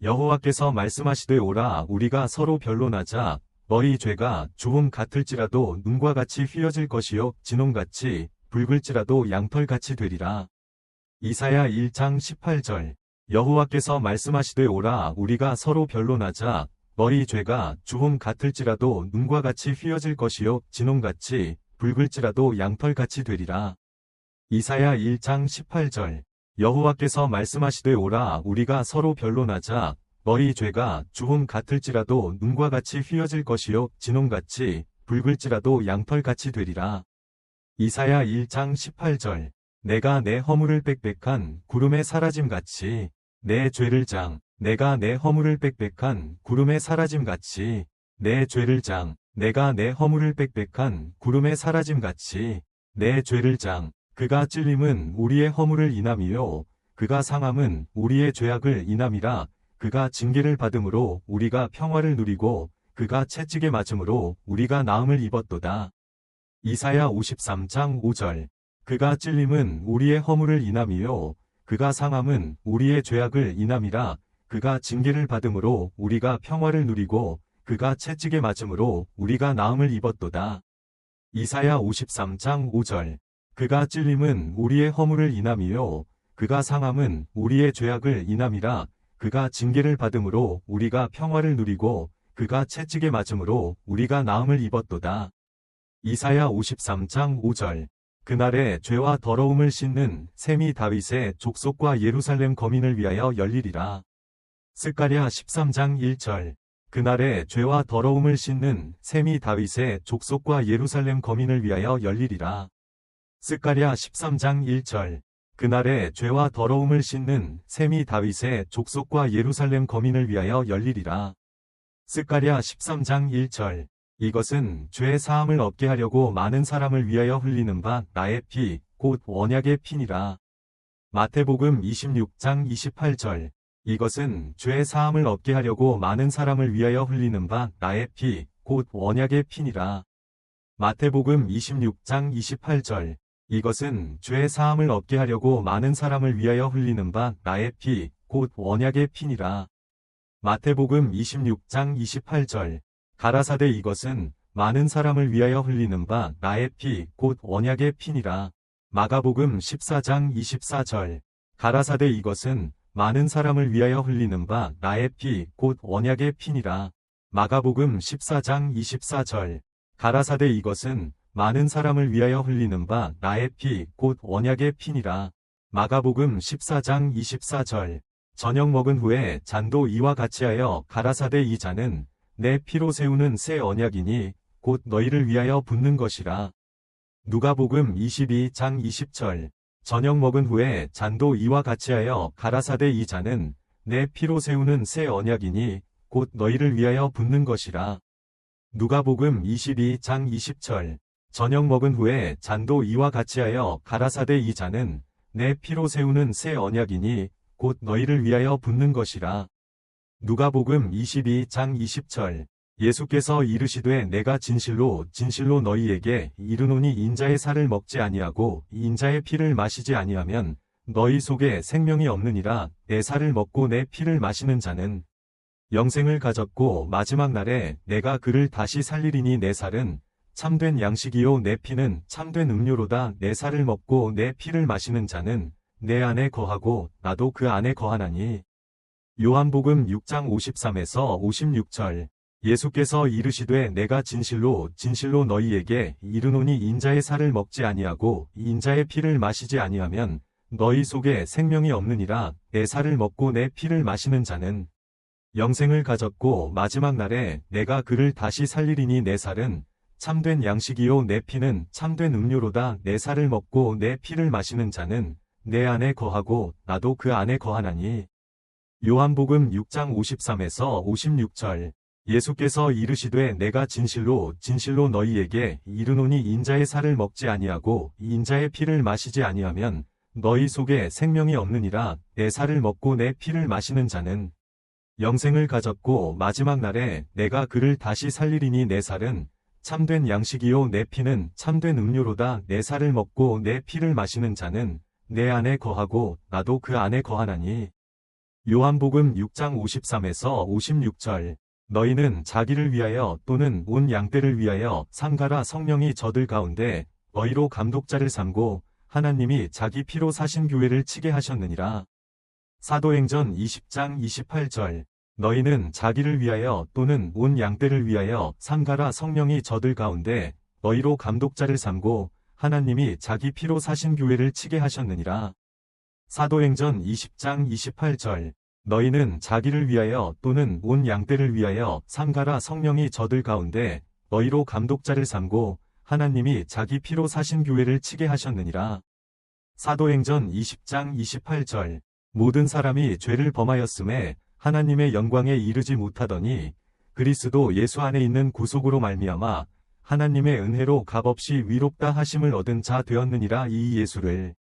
여호와께서 말씀하시되 오라 우리가 서로 변론하자. 너희 죄가 조금 같을지라도 눈과 같이 휘어질 것이요 진홍같이 붉을지라도 양털같이 되리라. 이사야 1장 18절. 여호와께서 말씀하시되 오라 우리가 서로 변론하자. 너희 죄가 조금 같을지라도 눈과 같이 휘어질 것이요 진홍같이 붉을지라도 양털같이 되리라. 이사야 1장 18절. 여호와께서 말씀하시되 오라 우리가 서로 변론하자. 너희 죄가 조금 같을지라도 눈과 같이 휘어질 것이요 진홍같이 붉을지라도 양털같이 되리라. 이사야 1장 18절. 내가 내 허물을 빽빽한 구름에 사라짐같이 내 죄를 내가 내 허물을 빽빽한 구름에 사라짐같이 내 죄를 내가 내 허물을 빽빽한 구름에 사라짐같이 내 죄를 그가 찔림은 우리의 허물을 인함이요 그가 상함은 우리의 죄악을 인함이라. 그가 징계를 받음으로 우리가 평화를 누리고 그가 채찍에 맞음으로 우리가 나음을 입었도다. 이사야 53장 5절. 그가 찔림은 우리의 허물을 인함이요 그가 상함은 우리의 죄악을 인함이라. 그가 징계를 받음으로 우리가 평화를 누리고 그가 채찍에 맞음으로 우리가 나음을 입었도다. 이사야 53장 5절. 그가 찔림은 우리의 허물을 인함이요 그가 상함은 우리의 죄악을 인함이라. 그가 징계를 받음으로 우리가 평화를 누리고 그가 채찍에 맞음으로 우리가 나음을 입었도다. 이사야 53장 5절. 그날에 죄와 더러움을 씻는 셈이 다윗의 족속과 예루살렘 거민을 위하여 열리리라. 스가랴 13장 1절. 그날에 죄와 더러움을 씻는 셈이 다윗의 족속과 예루살렘 거민을 위하여 열리리라. 스가랴 13장 1절. 그날에 죄와 더러움을 씻는 셈이 다윗의 족속과 예루살렘 거민을 위하여 열리리라. 스가랴 13장 1절. 이것은 죄 사함을 얻게 하려고 많은 사람을 위하여 흘리는 바 나의 피, 곧 언약의 피니라. 마태복음 26장 28절. 이것은 죄 사함을 얻게 하려고 많은 사람을 위하여 흘리는 바 나의 피, 곧 언약의 피니라. 마태복음 26장 28절. 이것은 죄 사함을 얻게 하려고 많은 사람을 위하여 흘리는 바 나의 피, 곧 언약의 피니라. 마태복음 26장 28절. 가라사대 이것은 많은 사람을 위하여 흘리는 바 나의 피, 곧 언약의 피니라. 마가복음 14장 24절. 가라사대 이것은 많은 사람을 위하여 흘리는 바 나의 피, 곧 언약의 피니라. 마가복음 14장 24절. 가라사대 이것은 많은 사람을 위하여 흘리는 바 나의 피, 곧 언약의 피니라. 마가복음 14장 24절. 저녁 먹은 후에 잔도 이와 같이 하여 가라사대 이 잔은 내 피로 세우는 새 언약이니 곧 너희를 위하여 붓는 것이라. 누가복음 22장 20절. 저녁 먹은 후에 잔도 이와 같이 하여 가라사대 이 잔은 내 피로 세우는 새 언약이니 곧 너희를 위하여 붓는 것이라. 누가복음 22장 20절. 저녁 먹은 후에 잔도 이와 같이 하여 가라사대 이 잔은 내 피로 세우는 새 언약이니 곧 너희를 위하여 붓는 것이라. 누가복음 22장 20절. 예수께서 이르시되 내가 진실로 진실로 너희에게 이르노니 인자의 살을 먹지 아니하고 인자의 피를 마시지 아니하면 너희 속에 생명이 없느니라. 내 살을 먹고 내 피를 마시는 자는 영생을 가졌고 마지막 날에 내가 그를 다시 살리리니 내 살은 참된 양식이요 내 피는 참된 음료로다. 내 살을 먹고 내 피를 마시는 자는 내 안에 거하고 나도 그 안에 거하나니. 요한복음 6장 53에서 56절. 예수께서 이르시되 내가 진실로 진실로 너희에게 이르노니 인자의 살을 먹지 아니하고 인자의 피를 마시지 아니하면 너희 속에 생명이 없느니라. 내 살을 먹고 내 피를 마시는 자는 영생을 가졌고 마지막 날에 내가 그를 다시 살리리니 내 살은 참된 양식이요 내 피는 참된 음료로다. 내 살을 먹고 내 피를 마시는 자는 내 안에 거하고 나도 그 안에 거하나니. 요한복음 6장 53에서 56절. 예수께서 이르시되 내가 진실로 진실로 너희에게 이르노니 인자의 살을 먹지 아니하고 인자의 피를 마시지 아니하면 너희 속에 생명이 없느니라. 내 살을 먹고 내 피를 마시는 자는 영생을 가졌고 마지막 날에 내가 그를 다시 살리리니 내 살은 참된 양식이요 내 피는 참된 음료로다. 내 살을 먹고 내 피를 마시는 자는 내 안에 거하고 나도 그 안에 거하나니. 요한복음 6장 53에서 56절. 너희는 자기를 위하여 또는 온 양떼를 위하여 상가라 성령이 저들 가운데 너희로 감독자를 삼고 하나님이 자기 피로 사신 교회를 치게 하셨느니라. 사도행전 20장 28절. 너희는 자기를 위하여 또는 온 양떼를 위하여 상가라 성령이 저들 가운데 너희로 감독자를 삼고 하나님이 자기 피로 사신 교회를 치게 하셨느니라. 사도행전 20장 28절. 너희는 자기를 위하여 또는 온 양떼를 위하여 상가라 성령이 저들 가운데 너희로 감독자를 삼고 하나님이 자기 피로 사신 교회를 치게 하셨느니라. 사도행전 20장 28절. 모든 사람이 죄를 범하였음에 하나님의 영광에 이르지 못하더니 그리스도 예수 안에 있는 구속으로 말미암아 하나님의 은혜로 값없이 위롭다 하심을 얻은 자 되었느니라. 이 예수를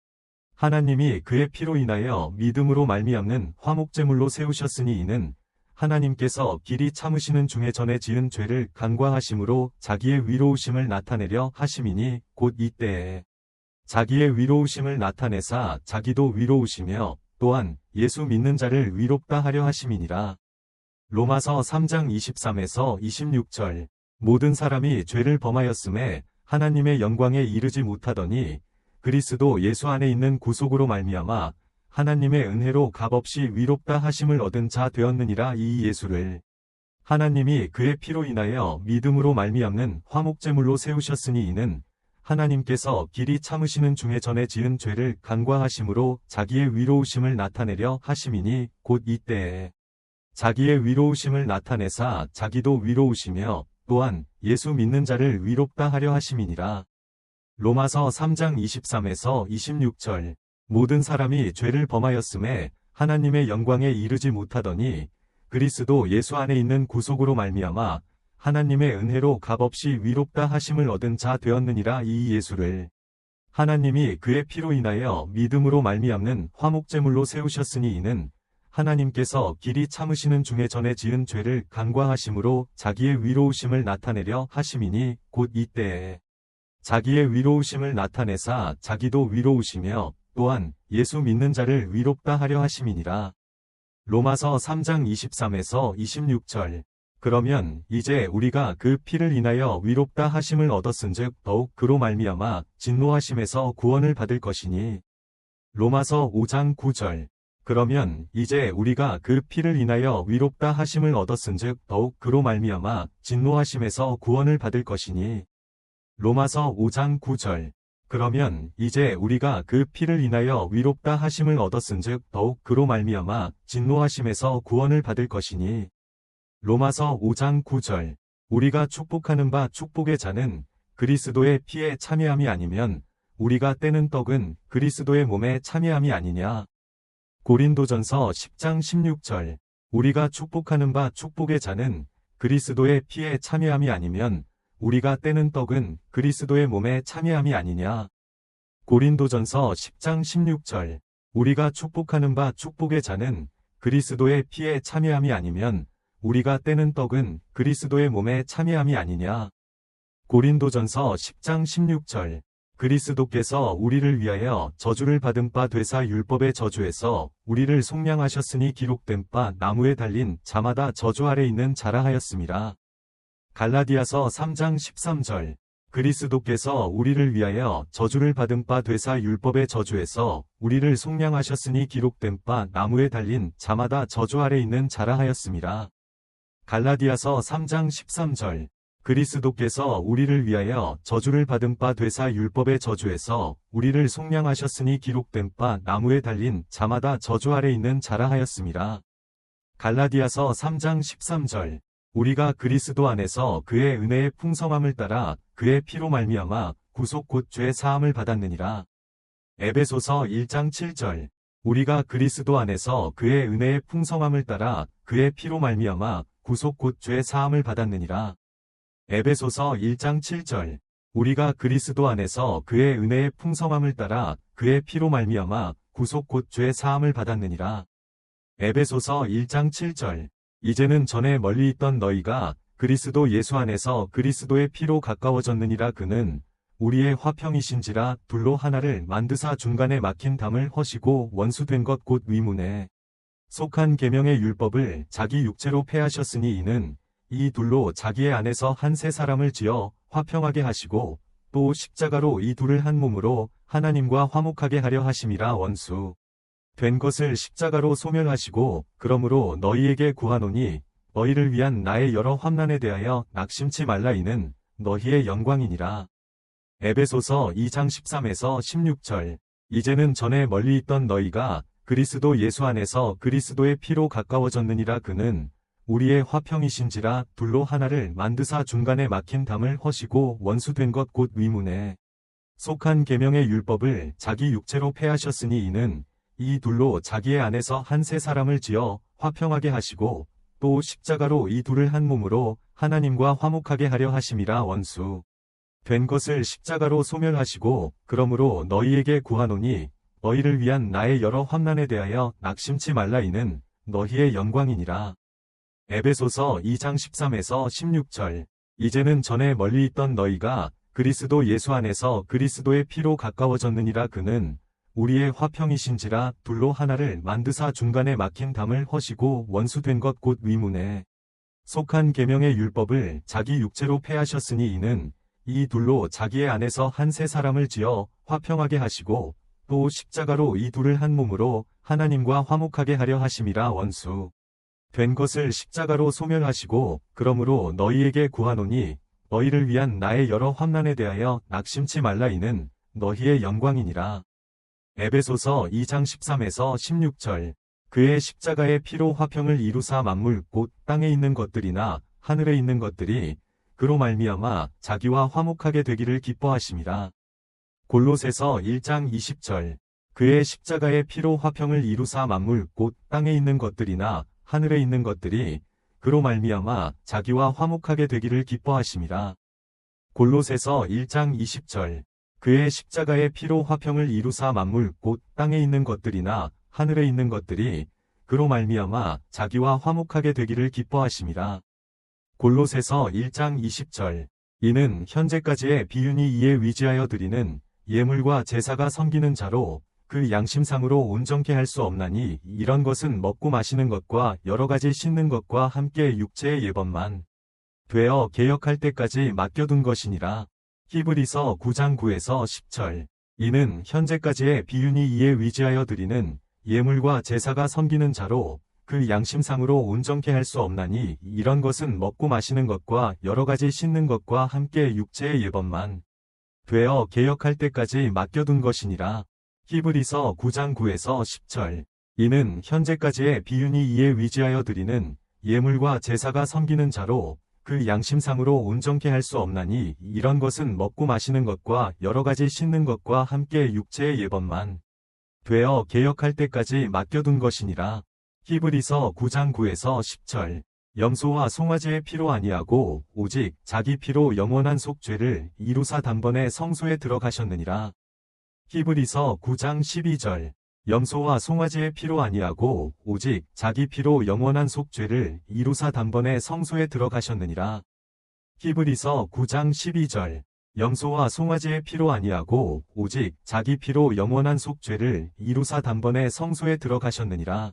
하나님이 그의 피로 인하여 믿음으로 말미암는 화목제물로 세우셨으니 이는 하나님께서 길이 참으시는 중에 전에 지은 죄를 간과하심으로 자기의 위로우심을 나타내려 하심이니 곧 이때에 자기의 위로우심을 나타내사 자기도 위로우시며 또한 예수 믿는 자를 위롭다 하려 하심이니라. 로마서 3장 23에서 26절. 모든 사람이 죄를 범하였음에 하나님의 영광에 이르지 못하더니 그리스도 예수 안에 있는 구속으로 말미암아 하나님의 은혜로 값없이 위롭다 하심을 얻은 자 되었느니라. 이 예수를 하나님이 그의 피로 인하여 믿음으로 말미암는 화목제물로 세우셨으니 이는 하나님께서 길이 참으시는 중에 전에 지은 죄를 간과하심으로 자기의 위로우심을 나타내려 하심이니 곧 이때에 자기의 위로우심을 나타내사 자기도 위로우시며 또한 예수 믿는 자를 위롭다 하려 하심이니라. 로마서 3장 23에서 26절. 모든 사람이 죄를 범하였음에 하나님의 영광에 이르지 못하더니 그리스도 예수 안에 있는 구속으로 말미암아 하나님의 은혜로 값없이 위롭다 하심을 얻은 자 되었느니라. 이 예수를 하나님이 그의 피로 인하여 믿음으로 말미암는 화목제물로 세우셨으니 이는 하나님께서 길이 참으시는 중에 전에 지은 죄를 간과하심으로 자기의 위로우심을 나타내려 하심이니 곧 이때에 자기의 위로우심을 나타내사 자기도 위로우시며 또한 예수 믿는 자를 위롭다 하려 하심이니라. 로마서 3장 23에서 26절. 그러면 이제 우리가 그 피를 인하여 위롭다 하심을 얻었은즉 더욱 그로 말미암아 진노하심에서 구원을 받을 것이니. 로마서 5장 9절. 그러면 이제 우리가 그 피를 인하여 위롭다 하심을 얻었은즉 더욱 그로 말미암아 진노하심에서 구원을 받을 것이니. 로마서 5장 9절. 그러면 이제 우리가 그 피를 인하여 위롭다 하심을 얻었은즉 더욱 그로 말미암아 진노하심에서 구원을 받을 것이니. 로마서 5장 9절. 우리가 축복하는 바 축복의 자는 그리스도의 피에 참여함이 아니면 우리가 떼는 떡은 그리스도의 몸에 참여함이 아니냐. 고린도전서 10장 16절. 우리가 축복하는 바 축복의 자는 그리스도의 피에 참여함이 아니면 우리가 떼는 떡은 그리스도의 몸에 참여함이 아니냐. 고린도전서 10장 16절. 우리가 축복하는 바 축복의 자는 그리스도의 피에 참여함이 아니면 우리가 떼는 떡은 그리스도의 몸에 참여함이 아니냐. 고린도전서 10장 16절. 그리스도께서 우리를 위하여 저주를 받은 바 되사 율법의 저주에서 우리를 속량하셨으니 기록된 바 나무에 달린 자마다 저주 아래 있는 자라 하였음이라. 갈라디아서 3장 13절. 그리스도께서 우리를 위하여 저주를 받은 바 되사 율법의 저주에서 우리를 속량하셨으니 기록된 바 나무에 달린 자마다 저주 아래 있는 자라 하였음이라. 갈라디아서 3장 13절. 그리스도께서 우리를 위하여 저주를 받은 바 되사 율법의 저주에서 우리를 속량하셨으니 기록된 바 나무에 달린 자마다 저주 아래 있는 자라 하였음이라. 갈라디아서 3장 13절. 우리가 그리스도 안에서 그의 은혜의 풍성함을 따라 그의 피로 말미암아 구속 곧 죄 사함을 받았느니라. 에베소서 1장 7절. 우리가 그리스도 안에서 그의 은혜의 풍성함을 따라 그의 피로 말미암아 구속 곧 죄 사함을 받았느니라. 에베소서 1장 7절. 우리가 그리스도 안에서 그의 은혜의 풍성함을 따라 그의 피로 말미암아 구속 곧 죄 사함을 받았느니라. 에베소서 1장 7절. 이제는 전에 멀리 있던 너희가 그리스도 예수 안에서 그리스도의 피로 가까워졌느니라. 그는 우리의 화평이신지라 둘로 하나를 만드사 중간에 막힌 담을 허시고 원수된 것 곧 위문에 속한 계명의 율법을 자기 육체로 폐하셨으니 이는 이 둘로 자기의 안에서 한 새 사람을 지어 화평하게 하시고 또 십자가로 이 둘을 한 몸으로 하나님과 화목하게 하려 하심이라. 원수 된 것을 십자가로 소멸하시고 그러므로 너희에게 구하노니 너희를 위한 나의 여러 환난에 대하여 낙심치 말라. 이는 너희의 영광이니라. 에베소서 2장 13에서 16절. 이제는 전에 멀리 있던 너희가 그리스도 예수 안에서 그리스도의 피로 가까워졌느니라. 그는 우리의 화평이신지라. 둘로 하나를 만드사 중간에 막힌 담을 허시고 원수된 것 곧 위문에 속한 계명의 율법을 자기 육체로 폐하셨으니 이는 이 둘로 자기의 안에서 한 새 사람을 지어 화평하게 하시고 또 십자가로 이 둘을 한 몸으로 하나님과 화목하게 하려 하심이라. 원수 된 것을 십자가로 소멸하시고 그러므로 너희에게 구하노니 너희를 위한 나의 여러 환난에 대하여 낙심치 말라. 이는 너희의 영광이니라. 에베소서 2장 13에서 16절. 이제는 전에 멀리 있던 너희가 그리스도 예수 안에서 그리스도의 피로 가까워졌느니라. 그는 우리의 화평이신지라. 둘로 하나를 만드사 중간에 막힌 담을 허시고 원수된 것 곧 위문에 속한 계명의 율법을 자기 육체로 폐하셨으니 이는 이 둘로 자기의 안에서 한 새 사람을 지어 화평하게 하시고 또 십자가로 이 둘을 한 몸으로 하나님과 화목하게 하려 하심이라. 원수 된 것을 십자가로 소멸하시고 그러므로 너희에게 구하노니 너희를 위한 나의 여러 환난에 대하여 낙심치 말라. 이는 너희의 영광이니라. 에베소서 2장 13에서 16절. 그의 십자가의 피로 화평을 이루사 만물 곧 땅에 있는 것들이나 하늘에 있는 것들이 그로 말미암아 자기와 화목하게 되기를 기뻐하심이라. 골로새서 1장 20절. 그의 십자가의 피로 화평을 이루사 만물 곧 땅에 있는 것들이나 하늘에 있는 것들이 그로 말미암아 자기와 화목하게 되기를 기뻐하심이라. 골로새서 1장 20절. 그의 십자가의 피로 화평을 이루사 만물 곧 땅에 있는 것들이나 하늘에 있는 것들이 그로 말미암아 자기와 화목하게 되기를 기뻐하심이라. 골로새서 1장 20절. 이는 현재까지의 비윤이 이에 위지하여 드리는 예물과 제사가 섬기는 자로 그 양심상으로 온전케 할 수 없나니 이런 것은 먹고 마시는 것과 여러 가지 씻는 것과 함께 육체의 예법만 되어 개역할 때까지 맡겨둔 것이니라. 히브리서 9장 9에서 10절. 이는 현재까지의 비윤이 이에 위지하여 드리는 예물과 제사가 섬기는 자로 그 양심상으로 온전케 할 수 없나니 이런 것은 먹고 마시는 것과 여러 가지 씻는 것과 함께 육체의 예법만 되어 개역할 때까지 맡겨둔 것이니라. 히브리서 9장 9에서 10절. 이는 현재까지의 비윤이 이에 위지하여 드리는 예물과 제사가 섬기는 자로 그 양심상으로 온전케 할 수 없나니 이런 것은 먹고 마시는 것과 여러 가지 씻는 것과 함께 육체의 예법만 되어 개역할 때까지 맡겨둔 것이니라. 히브리서 9장 9에서 10절. 염소와 송아지의 피로 아니하고 오직 자기 피로 영원한 속죄를 이루사 단번에 성소에 들어가셨느니라. 히브리서 9장 12절. 염소와 송아지의 피로 아니하고 오직 자기 피로 영원한 속죄를 이루사 단번에 성소에 들어가셨느니라. 히브리서 9장 12절. 염소와 송아지의 피로 아니하고 오직 자기 피로 영원한 속죄를 이루사 단번에 성소에 들어가셨느니라.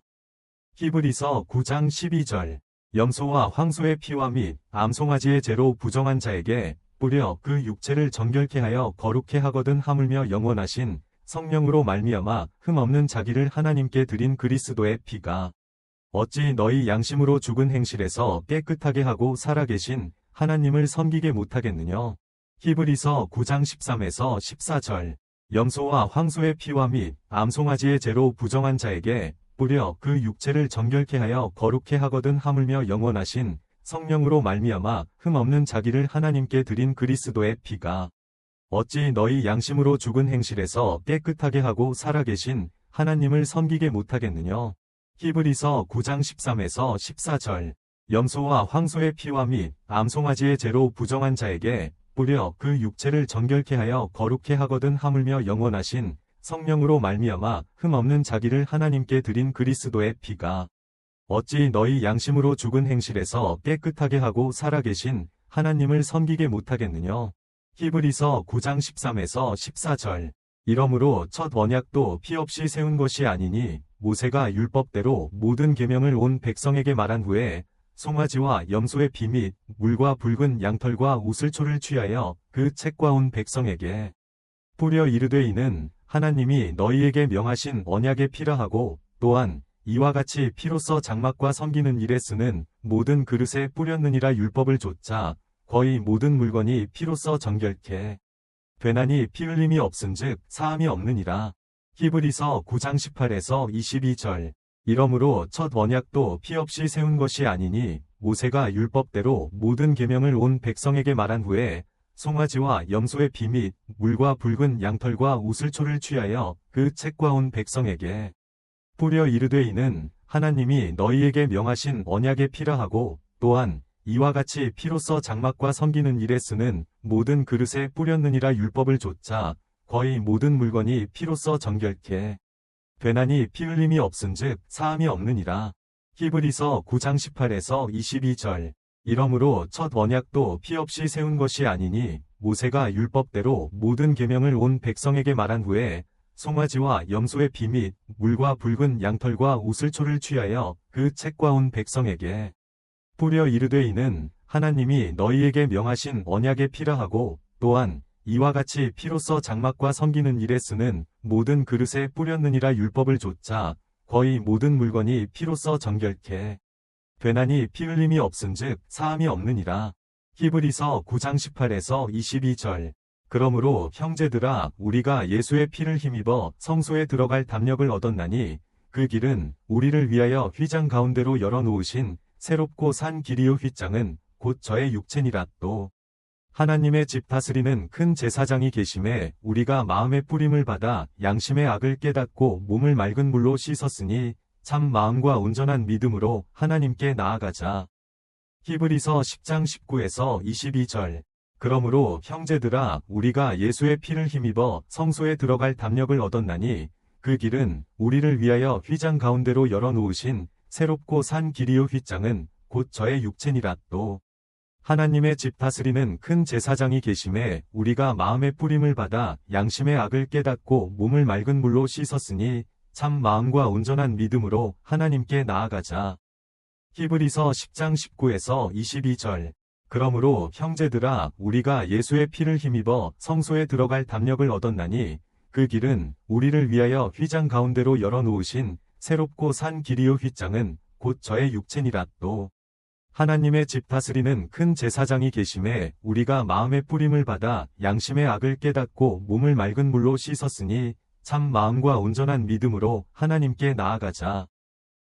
히브리서 9장 12절. 염소와 황소의 피와 및 암송아지의 죄로 부정한 자에게 뿌려 그 육체를 정결케 하여 거룩케 하거든 하물며 영원하신 성령으로 말미암아 흠없는 자기를 하나님께 드린 그리스도의 피가 어찌 너희 양심으로 죽은 행실에서 깨끗하게 하고 살아계신 하나님을 섬기게 못하겠느냐. 히브리서 9장 13에서 14절. 염소와 황소의 피와 및 암송아지의 죄로 부정한 자에게 뿌려 그 육체를 정결케 하여 거룩케 하거든 하물며 영원하신 성령으로 말미암아 흠없는 자기를 하나님께 드린 그리스도의 피가 어찌 너희 양심으로 죽은 행실에서 깨끗하게 하고 살아계신 하나님을 섬기게 못하겠느냐. 히브리서 9장 13에서 14절. 염소와 황소의 피와 및 암송아지의 죄로 부정한 자에게 뿌려 그 육체를 정결케 하여 거룩케 하거든 하물며 영원하신 성령으로 말미암아 흠없는 자기를 하나님께 드린 그리스도의 피가 어찌 너희 양심으로 죽은 행실에서 깨끗하게 하고 살아계신 하나님을 섬기게 못하겠느냐. 히브리서 9장 13에서 14절. 이러므로 첫 언약도 피 없이 세운 것이 아니니 모세가 율법대로 모든 계명을 온 백성에게 말한 후에 송아지와 염소의 피 및 물과 붉은 양털과 우슬초를 취하여 그 책과 온 백성에게 뿌려 이르되 이는 하나님이 너희에게 명하신 언약의 피라 하고 또한 이와 같이 피로써 장막과 섬기는 일에 쓰는 모든 그릇에 뿌렸느니라. 율법을 좇자 거의 모든 물건이 피로써 정결케 되나니 피 흘림이 없은즉 사함이 없느니라. 히브리서 9장 18에서 22절. 이러므로 첫 언약도 피 없이 세운 것이 아니니 모세가 율법대로 모든 계명을 온 백성에게 말한 후에 송아지와 염소의 피 및 물과 붉은 양털과 우슬초를 취하여 그 책과 온 백성에게 뿌려 이르되 이는 하나님이 너희에게 명하신 언약의 피라 하고 또한 이와 같이 피로써 장막과 섬기는 일에 쓰는 모든 그릇에 뿌렸느니라. 율법을 좇자 거의 모든 물건이 피로써 정결케 되나니 피 흘림이 없은즉 사함이 없느니라. 히브리서 9장 18에서 22절. 이러므로 첫 언약도 피 없이 세운 것이 아니니 모세가 율법대로 모든 계명을 온 백성에게 말한 후에 송아지와 염소의 피 및 물과 붉은 양털과 우슬초를 취하여 그 책과 온 백성에게 뿌려 이르되 이는 하나님이 너희에게 명하신 언약의 피라 하고 또한 이와 같이 피로써 장막과 섬기는 일에 쓰는 모든 그릇에 뿌렸느니라. 율법을 좇자 거의 모든 물건이 피로써 정결케 되나니 피 흘림이 없은즉 사함이 없느니라. 히브리서 9장 18에서 22절. 그러므로 형제들아 우리가 예수의 피를 힘입어 성소에 들어갈 담력을 얻었나니 그 길은 우리를 위하여 휘장 가운데로 열어놓으신 새롭고 산 길이요 휘장은 곧 저의 육체니라. 또 하나님의 집 다스리는 큰 제사장이 계심에 우리가 마음의 뿌림을 받아 양심의 악을 깨닫고 몸을 맑은 물로 씻었으니 참 마음과 온전한 믿음으로 하나님께 나아가자. 히브리서 10장 19에서 22절. 그러므로 형제들아 우리가 예수의 피를 힘입어 성소에 들어갈 담력을 얻었나니 그 길은 우리를 위하여 휘장 가운데로 열어놓으신 새롭고 산 길이요 휘장은 곧 저의 육체니라. 또 하나님의 집 다스리는 큰 제사장이 계심에 우리가 마음의 뿌림을 받아 양심의 악을 깨닫고 몸을 맑은 물로 씻었으니 참 마음과 온전한 믿음으로 하나님께 나아가자. 히브리서 10장 19에서 22절. 그러므로 형제들아 우리가 예수의 피를 힘입어 성소에 들어갈 담력을 얻었나니 그 길은 우리를 위하여 휘장 가운데로 열어놓으신 새롭고 산 길이요 휘장은 곧 저의 육체니라. 또 하나님의 집 다스리는 큰 제사장이 계심에 우리가 마음의 뿌림을 받아 양심의 악을 깨닫고 몸을 맑은 물로 씻었으니 참 마음과 온전한 믿음으로 하나님께 나아가자.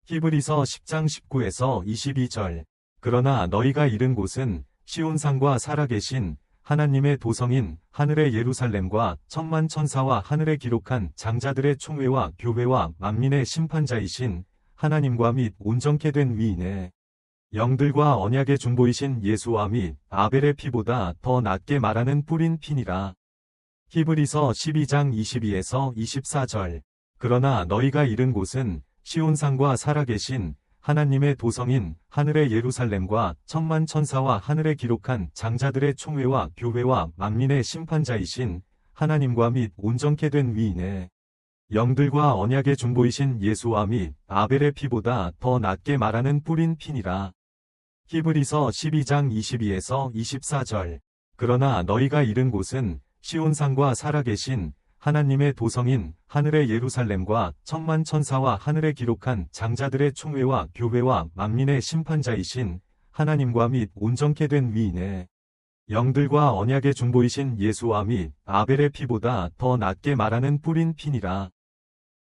히브리서 10장 19에서 22절. 그러나 너희가 이른 곳은 시온산과 살아계신 하나님의 도성인 하늘의 예루살렘과 천만 천사와 하늘에 기록한 장자들의 총회와 교회와 만민의 심판자이신 하나님과 및 온전케 된 위인의 영들과 언약의 중보이신 예수와 및 아벨의 피보다 더 낫게 말하는 뿌린 피니라. 히브리서 12장 22에서 24절. 그러나 너희가 이른 곳은 시온산과 살아계신 하나님의 도성인 하늘의 예루살렘과 천만 천사와 하늘에 기록한 장자들의 총회와 교회와 만민의 심판자이신 하나님과 및 온전케 된 위인의 영들과 언약의 중보이신 예수와 및 아벨의 피보다 더 낫게 말하는 뿌린 피니라. 히브리서 12장 22에서 24절. 그러나 너희가 이른 곳은 시온산과 살아계신 하나님의 도성인 하늘의 예루살렘과 천만 천사와 하늘에 기록한 장자들의 총회와 교회와 만민의 심판자이신 하나님과 및 온전케 된 위인의 영들과 언약의 중보이신 예수와 및 아벨의 피보다 더 낫게 말하는 뿌린 피니라.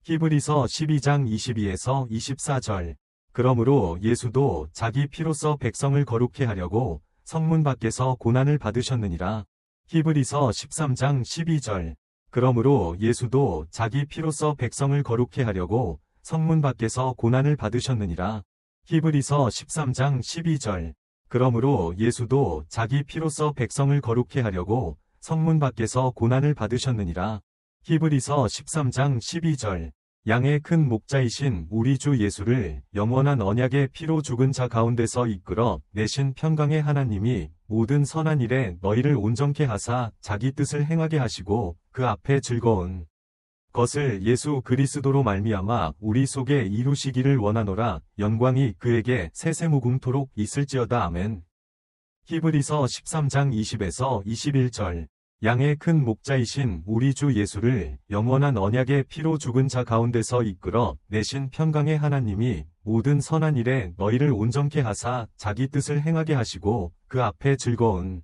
히브리서 12장 22에서 24절. 그러므로 예수도 자기 피로써 백성을 거룩케 하려고 성문 밖에서 고난을 받으셨느니라. 히브리서 13장 12절. 그러므로 예수도 자기 피로써 백성을 거룩케 하려고 성문 밖에서 고난을 받으셨느니라. 히브리서 13장 12절. 그러므로 예수도 자기 피로써 백성을 거룩케 하려고 성문 밖에서 고난을 받으셨느니라. 히브리서 13장 12절. 양의 큰 목자이신 우리 주 예수를 영원한 언약의 피로 죽은 자 가운데서 이끌어 내신 평강의 하나님이 모든 선한 일에 너희를 온전케 하사 자기 뜻을 행하게 하시고 그 앞에 즐거운 것을 예수 그리스도로 말미암아 우리 속에 이루시기를 원하노라. 영광이 그에게 세세무궁토록 있을지어다. 아멘. 히브리서 13장 20에서 21절. 양의 큰 목자이신 우리 주 예수를 영원한 언약의 피로 죽은 자 가운데서 이끌어 내신 평강의 하나님이 모든 선한 일에 너희를 온전케 하사 자기 뜻을 행하게 하시고 그 앞에 즐거운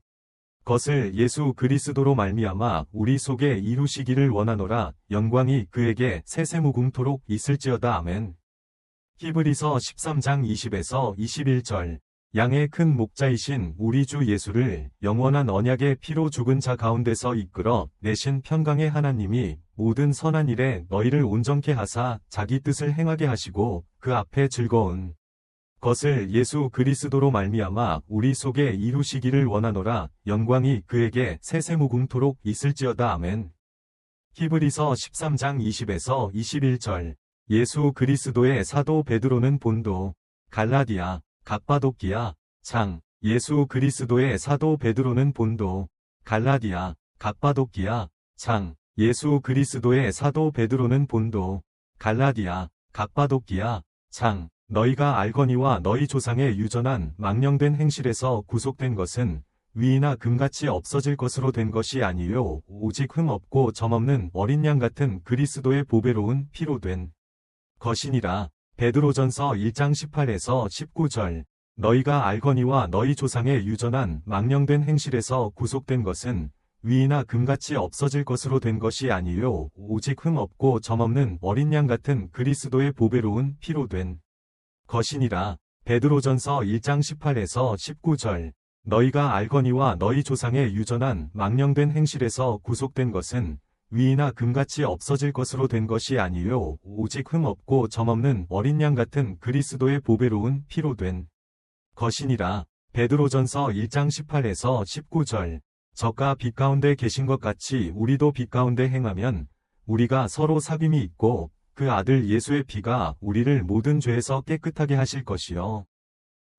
것을 예수 그리스도로 말미암아 우리 속에 이루시기를 원하노라. 영광이 그에게 세세무궁토록 있을지어다. 아멘. 히브리서 13장 20에서 21절. 양의 큰 목자이신 우리 주 예수를 영원한 언약의 피로 죽은 자 가운데서 이끌어 내신 평강의 하나님이 모든 선한 일에 너희를 온전케 하사 자기 뜻을 행하게 하시고 그 앞에 즐거운 것을 예수 그리스도로 말미암아 우리 속에 이루시기를 원하노라. 영광이 그에게 세세무궁토록 있을지어다. 아멘. 히브리서 13장 20에서 21절. 예수 그리스도의 사도 베드로는 본도, 갈라디아, 갑바도기아, 장. 예수 그리스도의 사도 베드로는 본도, 갈라디아, 갑바도기아, 장. 예수 그리스도의 사도 베드로는 본도, 갈라디아, 갑바도기아, 장. 너희가 알거니와 너희 조상의 유전한 망령된 행실에서 구속된 것은 위이나 금같이 없어질 것으로 된 것이 아니요 오직 흠 없고 점 없는 어린 양 같은 그리스도의 보배로운 피로 된 것이니라. 베드로전서 1장 18에서 19절. 너희가 알거니와 너희 조상의 유전한 망령된 행실에서 구속된 것은 위이나 금같이 없어질 것으로 된 것이 아니요 오직 흠 없고 점 없는 어린 양 같은 그리스도의 보배로운 피로 된 것이니라. 베드로전서 1장 18에서 19절. 너희가 알거니와 너희 조상의 유전한 망령된 행실에서 구속된 것은 위이나 금같이 없어질 것으로 된 것이 아니요 오직 흠 없고 점 없는 어린 양 같은 그리스도의 보배로운 피로 된 것이니라. 베드로전서 1장 18에서 19절. 저가 빛 가운데 계신 것 같이 우리도 빛 가운데 행하면 우리가 서로 사귐이 있고 그 아들 예수의 피가 우리를 모든 죄에서 깨끗하게 하실 것이요.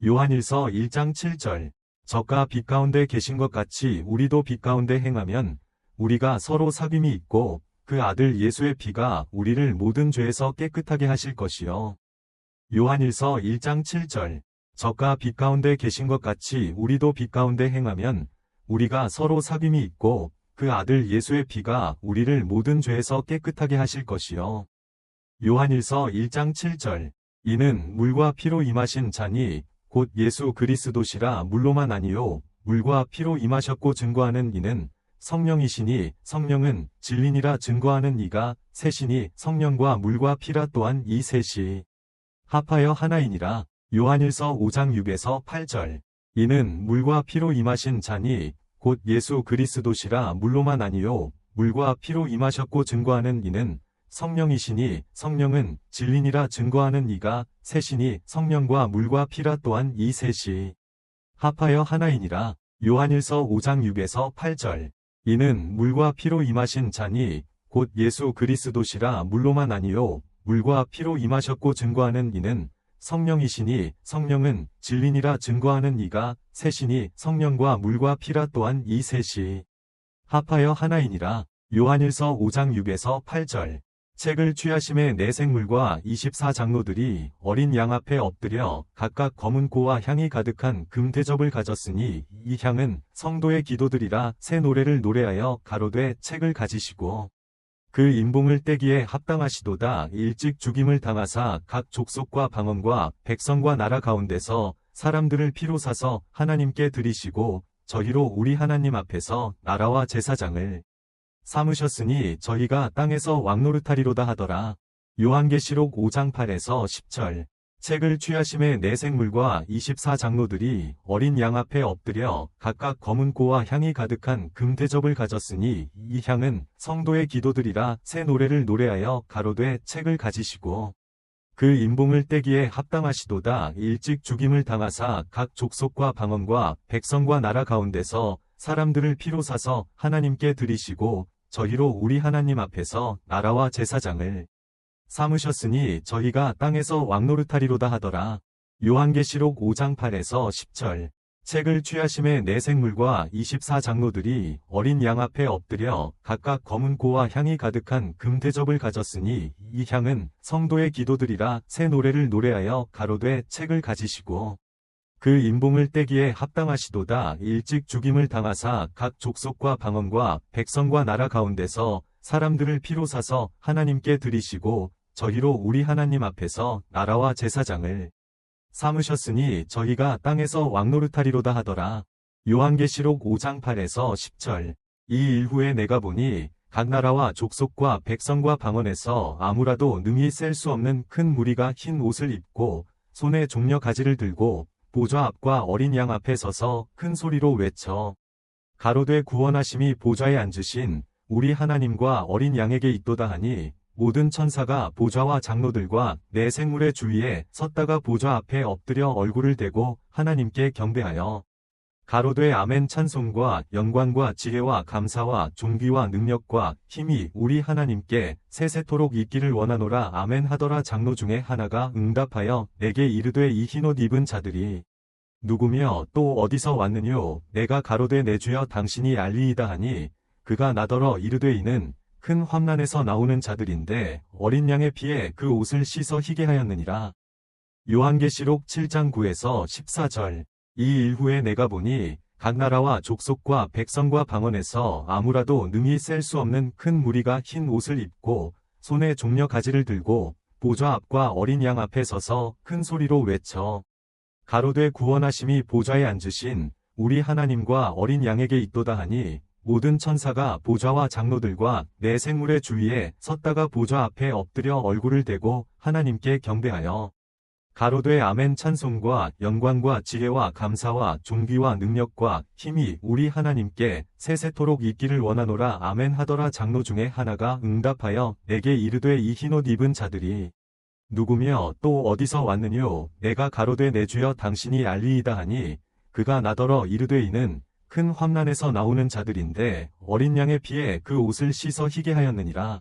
요한일서 1장 7절. 저가 빛 가운데 계신 것 같이 우리도 빛 가운데 행하면 우리가 서로 사귐이 있고 그 아들 예수의 피가 우리를 모든 죄에서 깨끗하게 하실 것이요. 요한일서 1장 7절. 저가 빛 가운데 계신 것 같이 우리도 빛 가운데 행하면 우리가 서로 사귐이 있고 그 아들 예수의 피가 우리를 모든 죄에서 깨끗하게 하실 것이요. 요한일서 1장 7절. 이는 물과 피로 임하신 자니 곧 예수 그리스도시라. 물로만 아니요 물과 피로 임하셨고 증거하는 이는 성령이시니 성령은 진리니라. 증거하는 이가 셋이니 성령과 물과 피라. 또한 이 셋이 합하여 하나이니라. 요한일서 5장 6에서 8절. 이는 물과 피로 임하신 자니 곧 예수 그리스도시라. 물로만 아니요 물과 피로 임하셨고 증거하는 이는 성령이시니 성령은 진리니라. 증거하는 이가 셋이니 성령과 물과 피라. 또한 이 셋이 합하여 하나이니라. 요한일서 5장 6에서 8절. 이는 물과 피로 임하신 자니 곧 예수 그리스도시라. 물로만 아니요 물과 피로 임하셨고 증거하는 이는 성령이시니 성령은 진리니라. 증거하는 이가 셋이니 성령과 물과 피라. 또한 이 셋이 합하여 하나이니라. 요한일서 5장 6에서 8절. 책을 취하심에 네 생물과 24장로들이 어린 양 앞에 엎드려 각각 검은 고와 향이 가득한 금 대접을 가졌으니 이 향은 성도의 기도들이라. 새 노래를 노래하여 가로되 책을 가지시고 그 인봉을 떼기에 합당하시도다. 일찍 죽임을 당하사 각 족속과 방언과 백성과 나라 가운데서 사람들을 피로 사서 하나님께 드리시고 저희로 우리 하나님 앞에서 나라와 제사장을 삼으셨으니 저희가 땅에서 왕노릇하리로다 하더라. 요한계시록 5장 8에서 10절. 책을 취하심에 네 생물과 24장로들이 어린 양 앞에 엎드려 각각 검은 고와 향이 가득한 금 대접을 가졌으니 이 향은 성도의 기도들이라. 새 노래를 노래하여 가로되 책을 가지시고 그 인봉을 떼기에 합당하시도다. 일찍 죽임을 당하사 각 족속과 방언과 백성과 나라 가운데서 사람들을 피로 사서 하나님께 드리시고 저희로 우리 하나님 앞에서 나라와 제사장을 삼으셨으니 저희가 땅에서 왕노릇하리로다 하더라. 요한계시록 5장 8에서 10절. 책을 취하심에 네 생물과 24장로들이 어린 양 앞에 엎드려 각각 검은 고와 향이 가득한 금대접을 가졌으니 이 향은 성도의 기도들이라 새 노래를 노래하여 가로되 책을 가지시고 그 인봉을 떼기에 합당하시도다. 일찍 죽임을 당하사 각 족속과 방언과 백성과 나라 가운데서 사람들을 피로 사서 하나님께 드리시고 저희로 우리 하나님 앞에서 나라와 제사장을 삼으셨으니 저희가 땅에서 왕노릇하리로다 하더라. 요한계시록 5장 8에서 10절. 이 일 후에 내가 보니 각 나라와 족속과 백성과 방언에서 아무라도 능히 셀 수 없는 큰 무리가 흰 옷을 입고 손에 종려 가지를 들고 보좌 앞과 어린 양 앞에 서서 큰 소리로 외쳐 가로되 구원하심이 보좌에 앉으신 우리 하나님과 어린 양에게 있도다 하니 모든 천사가 보좌와 장로들과 네 생물의 주위에 섰다가 보좌 앞에 엎드려 얼굴을 대고 하나님께 경배하여 가로되 아멘. 찬송과 영광과 지혜와 감사와 존귀와 능력과 힘이 우리 하나님께 세세토록 있기를 원하노라. 아멘 하더라. 장로 중에 하나가 응답하여 내게 이르되 이 흰옷 입은 자들이 누구며 또 어디서 왔느뇨? 내가 가로되 내 주여 당신이 알리이다 하니 그가 나더러 이르되 이는 큰 환난에서 나오는 자들인데 어린 양의 피에 그 옷을 씻어 희게 하였느니라. 요한계시록 7장 9에서 14절. 이 일 후에 내가 보니 각 나라와 족속과 백성과 방언에서 아무라도 능히 셀 수 없는 큰 무리가 흰 옷을 입고 손에 종려 가지를 들고 보좌 앞과 어린 양 앞에 서서 큰 소리로 외쳐 가로되 구원하심이 보좌에 앉으신 우리 하나님과 어린 양에게 있도다 하니 모든 천사가 보좌와 장로들과 네 생물의 주위에 섰다가 보좌 앞에 엎드려 얼굴을 대고 하나님께 경배하여 가로되 아멘. 찬송과 영광과 지혜와 감사와 존귀와 능력과 힘이 우리 하나님께 세세토록 있기를 원하노라. 아멘 하더라. 장로 중에 하나가 응답하여 내게 이르되 이 흰옷 입은 자들이 누구며 또 어디서 왔느뇨? 내가 가로되 내 주여 당신이 알리이다 하니 그가 나더러 이르되 이는 큰 환난에서 나오는 자들인데 어린 양의 피에 그 옷을 씻어 희게 하였느니라.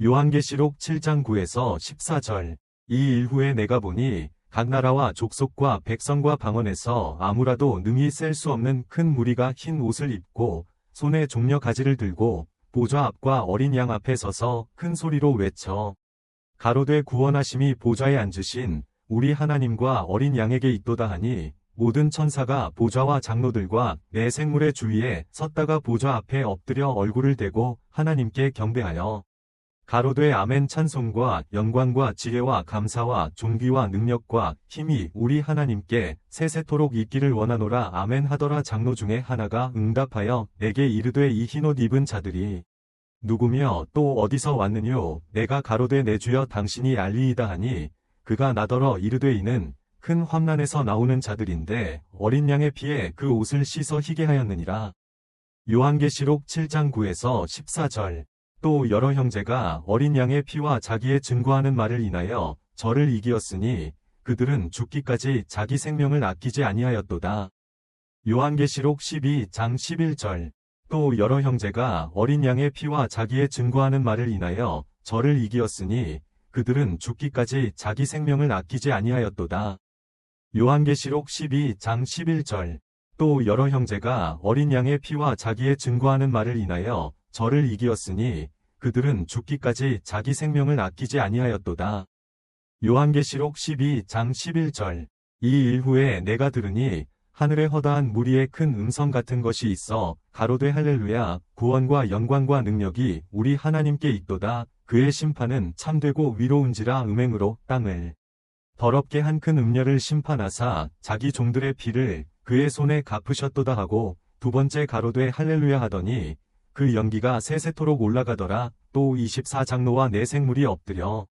요한계시록 7장 9에서 14절. 이 일 후에 내가 보니 각 나라와 족속과 백성과 방언에서 아무라도 능히 셀 수 없는 큰 무리가 흰 옷을 입고 손에 종려 가지를 들고 보좌 앞과 어린 양 앞에 서서 큰 소리로 외쳐 가로되 구원하심이 보좌에 앉으신 우리 하나님과 어린 양에게 있도다 하니 모든 천사가 보좌와 장로들과 네 생물의 주위에 섰다가 보좌 앞에 엎드려 얼굴을 대고 하나님께 경배하여 가로되 아멘. 찬송과 영광과 지혜와 감사와 존귀와 능력과 힘이 우리 하나님께 세세토록 있기를 원하노라. 아멘 하더라. 장로 중에 하나가 응답하여 내게 이르되 이 흰옷 입은 자들이 누구며 또 어디서 왔느뇨? 내가 가로되 내 주여 당신이 알리이다 하니 그가 나더러 이르되 이는 큰 환난에서 나오는 자들인데 어린 양의 피에 그 옷을 씻어 희게 하였느니라. 요한계시록 7장 9에서 14절. 또 여러 형제가 어린 양의 피와 자기의 증거하는 말을 인하여 저를 이기었으니 그들은 죽기까지 자기 생명을 아끼지 아니하였도다. 요한계시록 12장 11절. 또 여러 형제가 어린 양의 피와 자기의 증거하는 말을 인하여 저를 이기었으니 그들은 죽기까지 자기 생명을 아끼지 아니하였도다. 요한계시록 12장 11절. 또 여러 형제가 어린 양의 피와 자기의 증거하는 말을 인하여 저를 이기었으니 그들은 죽기까지 자기 생명을 아끼지 아니하였도다. 요한계시록 12장 11절. 이 일 후에 내가 들으니 하늘에 허다한 무리의 큰 음성 같은 것이 있어 가로되 할렐루야. 구원과 영광과 능력이 우리 하나님께 있도다. 그의 심판은 참되고 위로운지라. 음행으로 땅을 더럽게 한 큰 음녀를 심판하사 자기 종들의 피를 그의 손에 갚으셨도다 하고 두 번째 가로되 할렐루야 하더니 그 연기가 세세토록 올라가더라. 또 24장로와 네 생물이 엎드려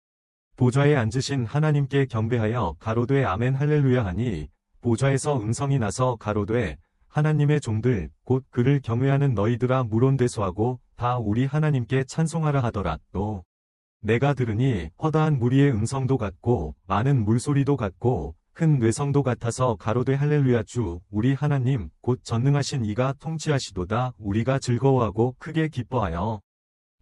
보좌에 앉으신 하나님께 경배하여 가로되 아멘 할렐루야 하니 보좌에서 음성이 나서 가로되 하나님의 종들 곧 그를 경외하는 너희들아 물온대소하고 다 우리 하나님께 찬송하라 하더라. 또 내가 들으니 허다한 무리의 음성도 같고 많은 물소리도 같고 큰 뇌성도 같아서 가로되 할렐루야. 주 우리 하나님 곧 전능하신 이가 통치하시도다. 우리가 즐거워하고 크게 기뻐하여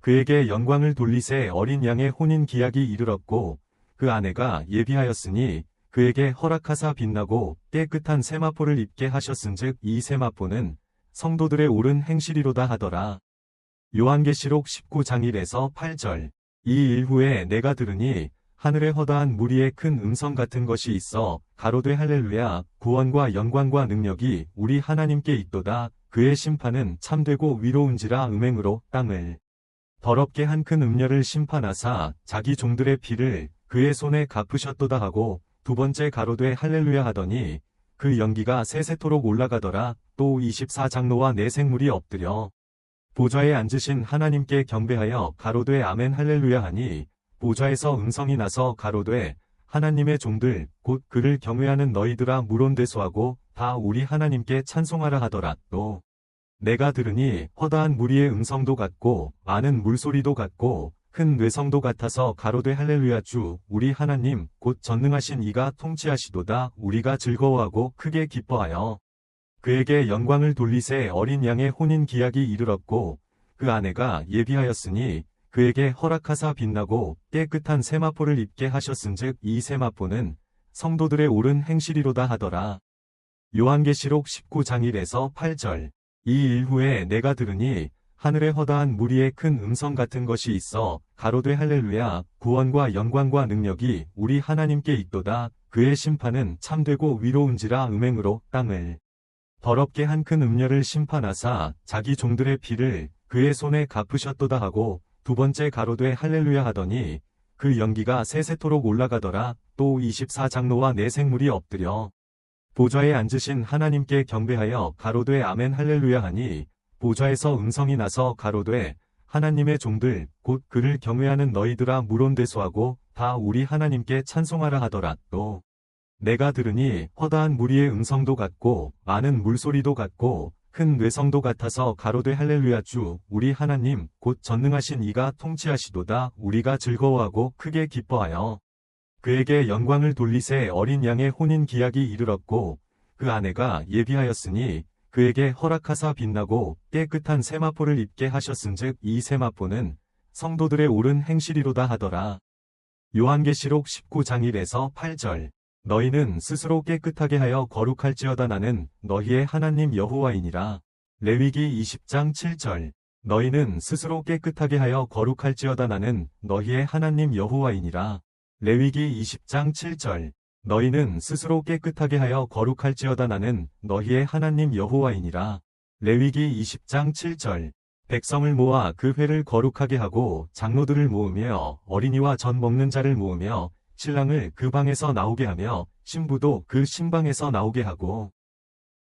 그에게 영광을 돌리세. 어린 양의 혼인 기약이 이르렀고 그 아내가 예비하였으니 그에게 허락하사 빛나고 깨끗한 세마포를 입게 하셨은즉 이 세마포는 성도들의 옳은 행실이로다 하더라. 요한계시록 19장 1에서 8절. 이 일 후에 내가 들으니 하늘에 허다한 무리의 큰 음성 같은 것이 있어 가로되 할렐루야 구원과 영광과 능력이 우리 하나님께 있도다. 그의 심판은 참되고 위로운지라 음행으로 땅을 더럽게 한 큰 음녀를 심판하사 자기 종들의 피를 그의 손에 갚으셨도다 하고 두 번째 가로되 할렐루야 하더니 그 연기가 세세토록 올라가더라. 또 24장로와 네 생물이 엎드려 보좌에 앉으신 하나님께 경배하여 가로되 아멘 할렐루야 하니 보좌에서 음성이 나서 가로되 하나님의 종들 곧 그를 경외하는 너희들아 물온대소하고 다 우리 하나님께 찬송하라 하더라. 또 내가 들으니 허다한 무리의 음성도 같고 많은 물소리도 같고 큰 뇌성도 같아서 가로되 할렐루야 주 우리 하나님 곧 전능하신 이가 통치하시도다. 우리가 즐거워하고 크게 기뻐하여 그에게 영광을 돌리세. 어린 양의 혼인 기약이 이르렀고 그 아내가 예비하였으니 그에게 허락하사 빛나고 깨끗한 세마포를 입게 하셨은즉 이 세마포는 성도들의 옳은 행실이로다 하더라. 요한계시록 19장 1에서 8절. 이 일 후에 내가 들으니 하늘에 허다한 무리의 큰 음성 같은 것이 있어 가로되 할렐루야 구원과 영광과 능력이 우리 하나님께 있도다. 그의 심판은 참되고 위로운지라 음행으로 땅을 더럽게 한 큰 음녀를 심판하사 자기 종들의 피를 그의 손에 갚으셨도다 하고 두 번째 가로되 할렐루야 하더니 그 연기가 세세토록 올라가더라. 또 24장로와 네 생물이 엎드려 보좌에 앉으신 하나님께 경배하여 가로되 아멘 할렐루야 하니 보좌에서 음성이 나서 가로되 하나님의 종들 곧 그를 경외하는 너희들아 물온대소하고 다 우리 하나님께 찬송하라 하더라. 또 내가 들으니 허다한 무리의 음성도 같고 많은 물소리도 같고 큰 뇌성도 같아서 가로되 할렐루야 주 우리 하나님 곧 전능하신 이가 통치하시도다. 우리가 즐거워하고 크게 기뻐하여 그에게 영광을 돌리세. 어린 양의 혼인 기약이 이르렀고 그 아내가 예비하였으니 그에게 허락하사 빛나고 깨끗한 세마포를 입게 하셨은즉 이 세마포는 성도들의 옳은 행실이로다 하더라. 요한계시록 19장 1에서 8절. 너희는 스스로 깨끗하게 하여 거룩할지어다 나는 너희의 하나님 여호와이니라. 레위기 20장 7절. 너희는 스스로 깨끗하게 하여 거룩할지어다 나는 너희의 하나님 여호와이니라. 레위기 20장 7절. 너희는 스스로 깨끗하게 하여 거룩할지어다 나는 너희의 하나님 여호와이니라. 레위기 20장 7절. 백성을 모아 그 회를 거룩하게 하고 장로들을 모으며 어린이와 젖 먹는 자를 모으며 신랑을 그 방에서 나오게 하며 신부도 그 신방에서 나오게 하고.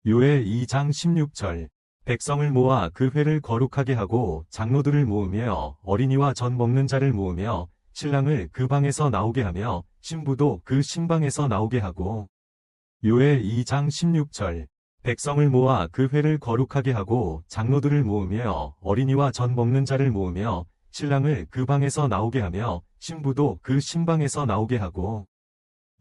요엘 2장 16절. 백성을 모아 그 회를 거룩하게 하고 장로들을 모으며 어린이와 젖 먹는 자를 모으며 신랑을 그 방에서 나오게 하며 신부도 그 신방에서 나오게 하고. 요엘 2장 16절. 백성을 모아 그 회를 거룩하게 하고 장로들을 모으며 어린이와 젖 먹는 자를 모으며 신랑을 그 방에서 나오게 하며 신부도 그 신방에서 나오게 하고.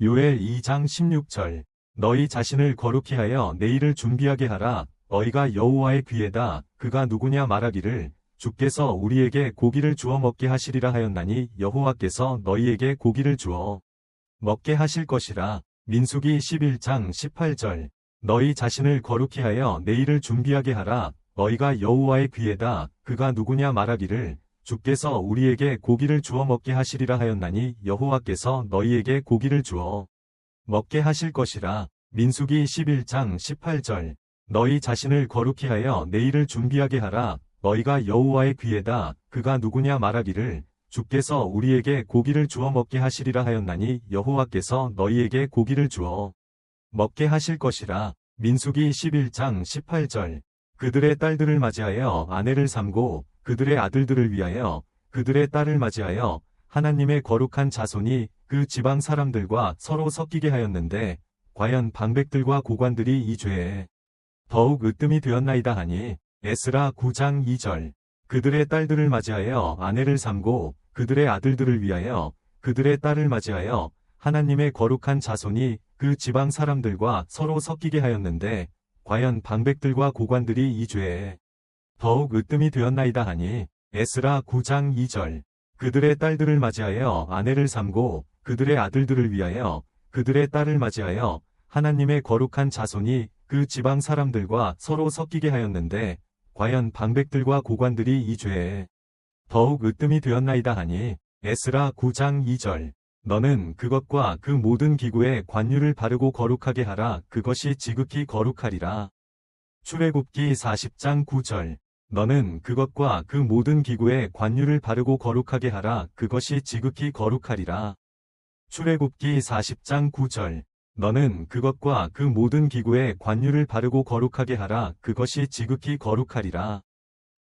요엘 2장 16절. 너희 자신을 거룩히 하여 내일을 준비하게 하라. 너희가 여호와의 귀에다 그가 누구냐 말하기를 주께서 우리에게 고기를 주어 먹게 하시리라 하였나니 여호와께서 너희에게 고기를 주어 먹게 하실 것이라. 민수기 11장 18절. 너희 자신을 거룩히 하여 내일을 준비하게 하라. 너희가 여호와의 귀에다 그가 누구냐 말하기를 주께서 우리에게 고기를 주어 먹게 하시리라 하였나니 여호와께서 너희에게 고기를 주어 먹게 하실 것이라. 민수기 11장 18절. 너희 자신을 거룩히 하여 내일을 준비하게 하라. 너희가 여호와의 귀에다 그가 누구냐 말하기를 주께서 우리에게 고기를 주어 먹게 하시리라 하였나니 여호와께서 너희에게 고기를 주어 먹게 하실 것이라. 민수기 11장 18절. 그들의 딸들을 맞이하여 아내를 삼고 그들의 아들들을 위하여 그들의 딸을 맞이하여 하나님의 거룩한 자손이 그 지방 사람들과 서로 섞이게 하였는데 과연 방백들과 고관들이 이 죄에 더욱 으뜸이 되었나이다 하니. 에스라 9장 2절. 그들의 딸들을 맞이하여 아내를 삼고 그들의 아들들을 위하여 그들의 딸을 맞이하여 하나님의 거룩한 자손이 그 지방 사람들과 서로 섞이게 하였는데 과연 방백들과 고관들이 이 죄에 더욱 으뜸이 되었나이다 하니. 에스라 9장 2절. 그들의 딸들을 맞이하여 아내를 삼고 그들의 아들들을 위하여 그들의 딸을 맞이하여 하나님의 거룩한 자손이 그 지방 사람들과 서로 섞이게 하였는데 과연 방백들과 고관들이 이 죄에 더욱 으뜸이 되었나이다 하니 에스라 9장 2절 너는 그것과 그 모든 기구의 관유를 바르고 거룩하게 하라. 그것이 지극히 거룩하리라. 출애굽기 40장 9절 너는 그것과 그 모든 기구의 관유를 바르고 거룩하게 하라. 그것이 지극히 거룩하리라. 출애굽기 40장 9절 너는 그것과 그 모든 기구의 관유를 바르고 거룩하게 하라. 그것이 지극히 거룩하리라.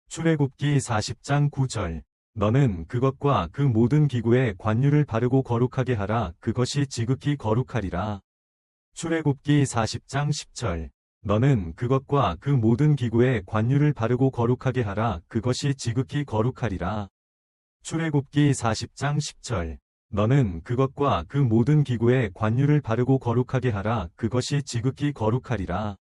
출애굽기 40장 9절 너는 그것과 그 모든 기구의 관유를 바르고 거룩하게 하라. 그것이 지극히 거룩하리라. 출애굽기 40장 10절 너는 그것과 그 모든 기구의 관유를 바르고 거룩하게 하라. 그것이 지극히 거룩하리라. 출애굽기 40장 10절 너는 그것과 그 모든 기구의 관유를 바르고 거룩하게 하라. 그것이 지극히 거룩하리라.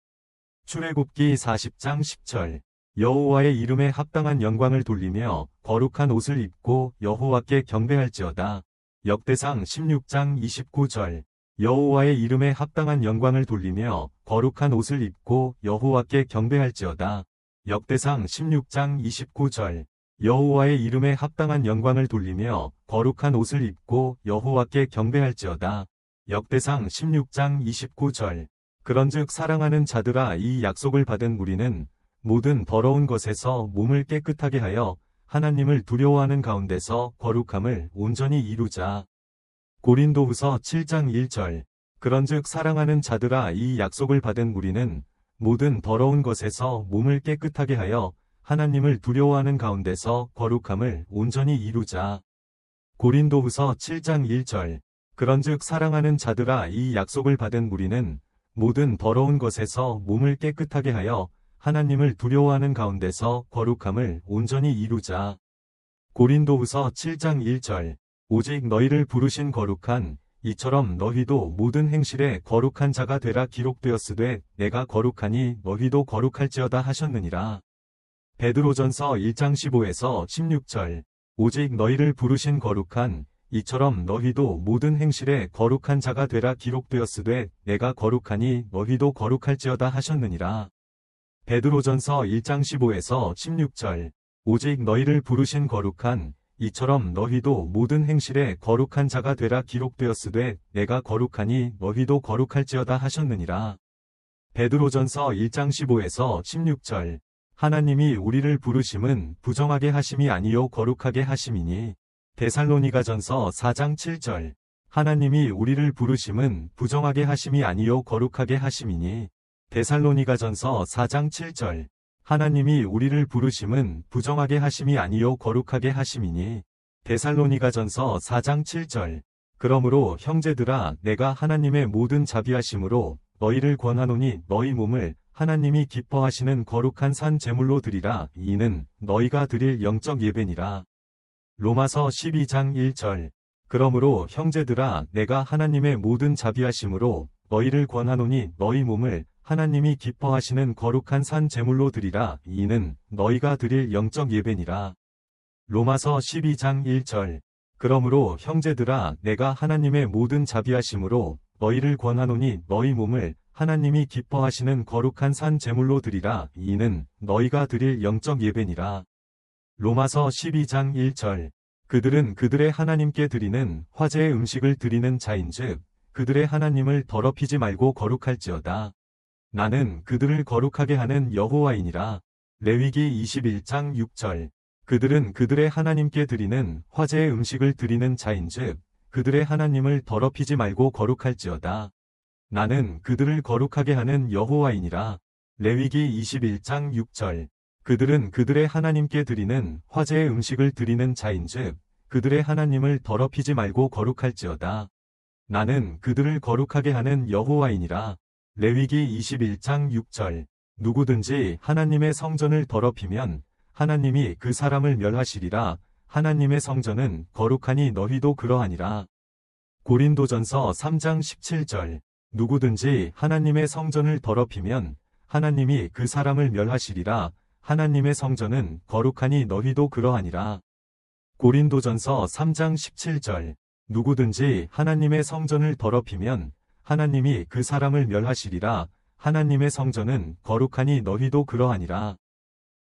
출애굽기 40장 10절 여호와의 이름에 합당한 영광을 돌리며 거룩한 옷을 입고 여호와께 경배할지어다. 역대상 16장 29절 여호와의 이름에 합당한 영광을 돌리며 거룩한 옷을 입고 여호와께 경배할지어다. 역대상 16장 29절 여호와의 이름에 합당한 영광을 돌리며 거룩한 옷을 입고 여호와께 경배할지어다. 역대상 16장 29절 그런즉 사랑하는 자들아 이 약속을 받은 우리는 모든 더러운 것에서 몸을 깨끗하게 하여 하나님을 두려워하는 가운데서 거룩함을 온전히 이루자. 고린도후서 7장 1절 그런즉 사랑하는 자들아 이 약속을 받은 우리는 모든 더러운 것에서 몸을 깨끗하게 하여 하나님을 두려워하는 가운데서 거룩함을 온전히 이루자. 고린도후서 7장 1절 그런즉 사랑하는 자들아 이 약속을 받은 우리는 모든 더러운 것에서 몸을 깨끗하게 하여 하나님을 두려워하는 가운데서 거룩함을 온전히 이루자. 고린도후서 7장 1절 오직 너희를 부르신 거룩한 이처럼 너희도 모든 행실에 거룩한 자가 되라 기록되었으되 내가 거룩하니 너희도 거룩할지어다 하셨느니라. 베드로전서 1장 15에서 16절 오직 너희를 부르신 거룩한 이처럼 너희도 모든 행실에 거룩한 자가 되라 기록되었으되 내가 거룩하니 너희도 거룩할지어다 하셨느니라. 베드로전서 1장 15에서 16절 오직 너희를 부르신 거룩한 이처럼 너희도 모든 행실에 거룩한 자가 되라 기록되었으되 내가 거룩하니 너희도 거룩할지어다 하셨느니라. 베드로전서 1장 15에서 16절 하나님이 우리를 부르심은 부정하게 하심이 아니요 거룩하게 하심이니. 데살로니가전서 4장 7절 하나님이 우리를 부르심은 부정하게 하심이 아니요 거룩하게 하심이니. 데살로니가전서 4장 7절 하나님이 우리를 부르심은 부정하게 하심이 아니요 거룩하게 하심이니. 데살로니가전서 4장 7절 그러므로 형제들아 내가 하나님의 모든 자비하심으로 너희를 권하노니 너희 몸을 하나님이 기뻐하시는 거룩한 산 제물로 드리라. 이는 너희가 드릴 영적 예배니라. 로마서 12장 1절 그러므로 형제들아 내가 하나님의 모든 자비하심으로 너희를 권하노니 너희 몸을 하나님이 기뻐하시는 거룩한 산 제물로 드리라. 이는 너희가 드릴 영적 예배니라. 로마서 12장 1절 그러므로 형제들아 내가 하나님의 모든 자비하심으로 너희를 권하노니 너희 몸을 하나님이 기뻐하시는 거룩한 산 제물로 드리라. 이는 너희가 드릴 영적 예배니라. 로마서 12장 1절 그들은 그들의 하나님께 드리는 화제의 음식을 드리는 자인즉 그들의 하나님을 더럽히지 말고 거룩할지어다. 나는 그들을 거룩하게 하는 여호와이니라. 레위기 21장 6절 그들은 그들의 하나님께 드리는 화제의 음식을 드리는 자인즉 그들의 하나님을 더럽히지 말고 거룩할지어다. 나는 그들을 거룩하게 하는 여호와이니라. 레위기 21장 6절 그들은 그들의 하나님께 드리는 화제의 음식을 드리는 자인즉 그들의 하나님을 더럽히지 말고 거룩할지어다. 나는 그들을 거룩하게 하는 여호와이니라. 레위기 21장 6절 누구든지 하나님의 성전을 더럽히면 하나님이 그 사람을 멸하시리라. 하나님의 성전은 거룩하니 너희도 그러하니라. 고린도전서 3장 17절 누구든지 하나님의 성전을 더럽히면 하나님이 그 사람을 멸하시리라. 하나님의 성전은 거룩하니 너희도 그러하니라. 고린도전서 3장 17절 누구든지 하나님의 성전을 더럽히면 하나님이 그 사람을 멸하시리라. 하나님의 성전은 거룩하니 너희도 그러하니라.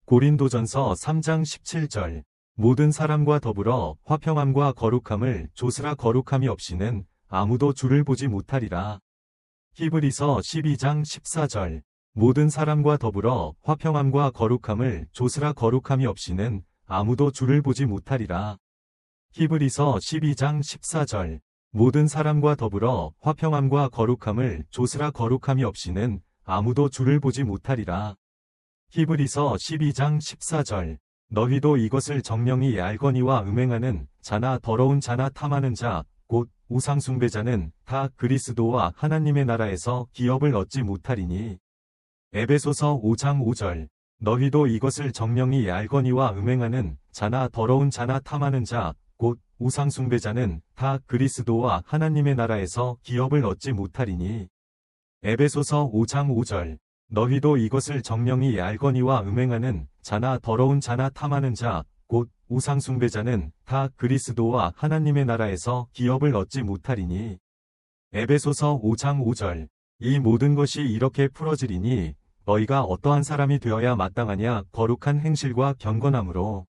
고린도전서 3장 17절. 모든 사람과 더불어 화평함과 거룩함을 조스라. 거룩함이 없이는 아무도 주를 보지 못하리라. 히브리서 12장 14절. 모든 사람과 더불어 화평함과 거룩함을 조스라. 거룩함이 없이는 아무도 주를 보지 못하리라. 히브리서 12장 14절. 모든 사람과 더불어 화평함과 거룩함을 조스라. 거룩함이 없이는 아무도 주를 보지 못하리라. 히브리서 12장 14절. 너희도 이것을 정령이 알거니와 음행하는 자나 더러운 자나 탐하는 자 곧 우상숭배자는 다 그리스도와 하나님의 나라에서 기업을 얻지 못하리니. 에베소서 5장 5절. 너희도 이것을 정령이 알거니와 음행하는 자나 더러운 자나 탐하는 자 곧 우상숭배자는 다 그리스도와 하나님의 나라에서 기업을 얻지 못하리니. 에베소서 5장 5절. 너희도 이것을 정령이 알거니와 음행하는 자나 더러운 자나 탐하는 자 곧 우상숭배자는 다 그리스도와 하나님의 나라에서 기업을 얻지 못하리니. 에베소서 5장 5절. 이 모든 것이 이렇게 풀어지리니 너희가 어떠한 사람이 되어야 마땅하냐. 거룩한 행실과 경건함으로.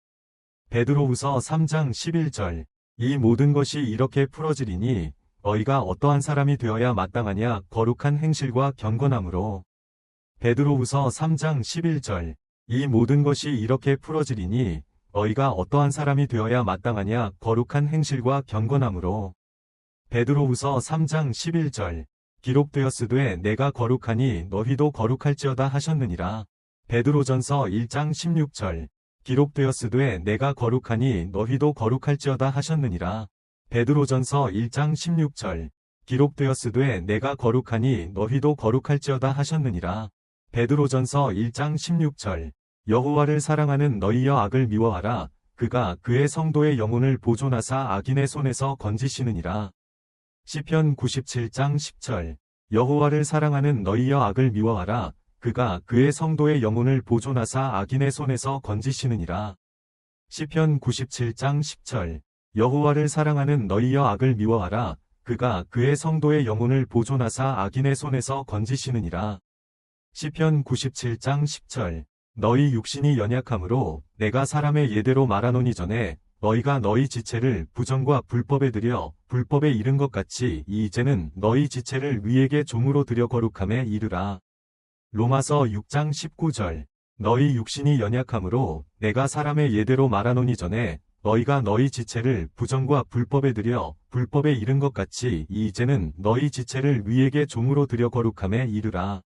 베드로후서 3장 11절. 이 모든 것이 이렇게 풀어지리니 너희가 어떠한 사람이 되어야 마땅하냐. 거룩한 행실과 경건함으로. 베드로후서 3장 11절. 이 모든 것이 이렇게 풀어지리니 너희가 어떠한 사람이 되어야 마땅하냐. 거룩한 행실과 경건함으로. 베드로후서 3장 11절. 기록되었으되 내가 거룩하니 너희도 거룩할지어다 하셨느니라. 베드로전서 1장 16절. 기록되었으되 내가 거룩하니 너희도 거룩할지어다 하셨느니라. 베드로전서 1장 16절. 기록되었으되 내가 거룩하니 너희도 거룩할지어다 하셨느니라. 베드로전서 1장 16절. 여호와를 사랑하는 너희여 악을 미워하라. 그가 그의 성도의 영혼을 보존하사 악인의 손에서 건지시느니라. 시편 97장 10절. 여호와를 사랑하는 너희여 악을 미워하라. 그가 그의 성도의 영혼을 보존하사 악인의 손에서 건지시느니라. 시편 97장 10절. 여호와를 사랑하는 너희여 악을 미워하라. 그가 그의 성도의 영혼을 보존하사 악인의 손에서 건지시느니라. 시편 97장 10절. 너희 육신이 연약함으로 내가 사람의 예대로 말하노니 전에 너희가 너희 지체를 부정과 불법에 드려 불법에 이른 것 같이 이제는 너희 지체를 위에게 종으로 드려 거룩함에 이르라. 로마서 6장 19절. 너희 육신이 연약함으로 내가 사람의 예대로 말하노니 전에 너희가 너희 지체를 부정과 불법에 드려 불법에 이른 것 같이 이제는 너희 지체를 위에게 종으로 드려 거룩함에 이르라.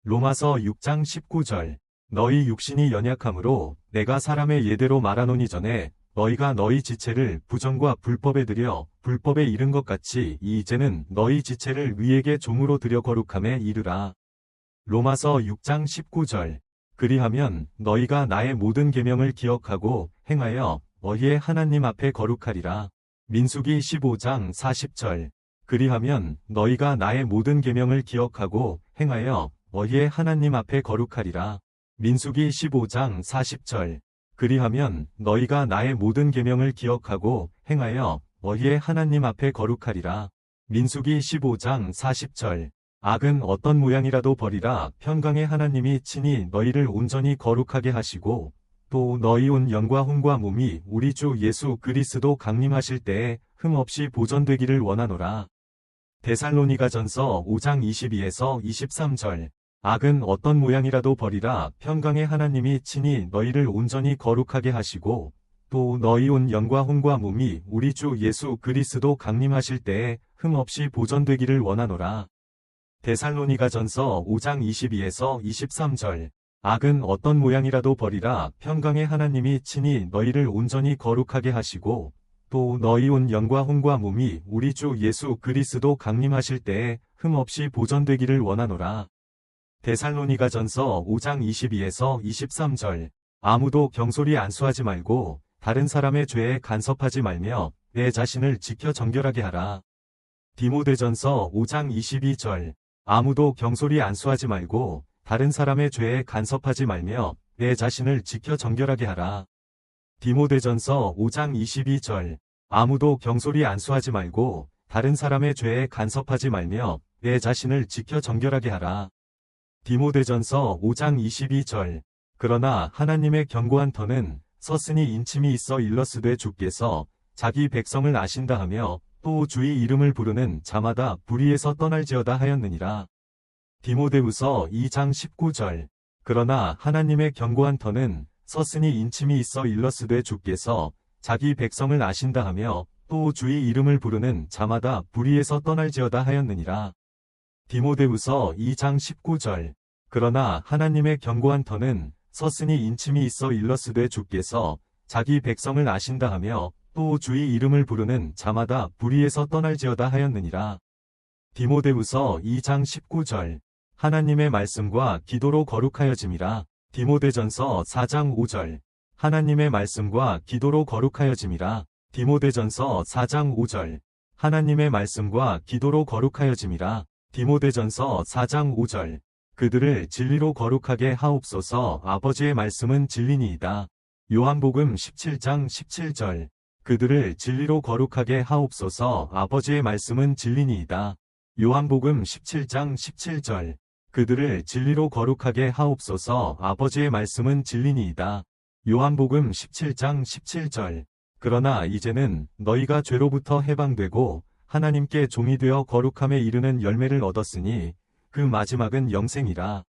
로마서 6장 19절. 너희 육신이 연약함으로 내가 사람의 예대로 말하노니 전에 너희가 너희 지체를 부정과 불법에 드려 불법에 이른 것 같이 이제는 너희 지체를 위에게 종으로 드려 거룩함에 이르라. 로마서 6장 19절. 그리하면 너희가 나의 모든 계명을 기억하고 행하여 너희의 하나님 앞에 거룩하리라. 민수기 15장 40절. 그리하면 너희가 나의 모든 계명을 기억하고 행하여 너희의 하나님 앞에 거룩하리라. 민수기 15장 40절. 그리하면 너희가 나의 모든 계명을 기억하고 행하여 너희의 하나님 앞에 거룩하리라. 민수기 15장 40절. 악은 어떤 모양이라도 버리라. 평강의 하나님이 친히 너희를 온전히 거룩하게 하시고 또 너희 온 영과 혼과 몸이 우리 주 예수 그리스도 강림하실 때에 흠없이 보존되기를 원하노라. 데살로니가전서 5장 22에서 23절. 악은 어떤 모양이라도 버리라. 평강의 하나님이 친히 너희를 온전히 거룩하게 하시고 또 너희 온 영과 혼과 몸이 우리 주 예수 그리스도 강림하실 때에 흠없이 보존되기를 원하노라. 데살로니가전서 5장 22에서 23절. 악은 어떤 모양이라도 버리라. 평강의 하나님이 친히 너희를 온전히 거룩하게 하시고 또 너희 온 영과 혼과 몸이 우리 주 예수 그리스도 강림하실 때에 흠없이 보존되기를 원하노라. 데살로니가전서 5장 22에서 23절. 아무도 경솔히 안수하지 말고 다른 사람의 죄에 간섭하지 말며 내 자신을 지켜 정결하게 하라. 디모데전서 5장 22절. 아무도 경솔히 안수하지 말고 다른 사람의 죄에 간섭하지 말며 내 자신을 지켜 정결하게 하라. 디모데전서 5장 22절. 아무도 경솔히 안수하지 말고 다른 사람의 죄에 간섭하지 말며 내 자신을 지켜 정결하게 하라. 디모데전서 5장 22절. 그러나 하나님의 견고한 터는 서슴이 인침이 있어 일러스되 주께서 자기 백성을 아신다 하며 또 주의 이름을 부르는 자마다 불의에서 떠날지어다 하였느니라. 디모데후서 2장 19절. 그러나 하나님의 견고한 터는 서슴이 인침이 있어 일러스되 주께서 자기 백성을 아신다 하며 또 주의 이름을 부르는 자마다 불의에서 떠날지어다 하였느니라. 디모데후서 2장 19절. 그러나 하나님의 견고한 터는 서슴이 인침이 있어 일러스되 주께서 자기 백성을 아신다 하며 또 주의 이름을 부르는 자마다 불의에서 떠날지어다 하였느니라. 디모데후서 2장 19절. 하나님의 말씀과 기도로 거룩하여짐이라. 디모데전서 4장 5절. 하나님의 말씀과 기도로 거룩하여짐이라. 디모데전서 4장 5절. 하나님의 말씀과 기도로 거룩하여짐이라. 디모데전서 4장 5절. 그들을 진리로 거룩하게 하옵소서. 아버지의 말씀은 진리니이다. 요한복음 17장 17절. 그들을 진리로 거룩하게 하옵소서. 아버지의 말씀은 진리니이다. 요한복음 17장 17절. 그들을 진리로 거룩하게 하옵소서. 아버지의 말씀은 진리니이다. 요한복음 17장 17절. 그러나 이제는 너희가 죄로부터 해방되고 하나님께 종이 되어 거룩함에 이르는 열매를 얻었으니 그 마지막은 영생이라.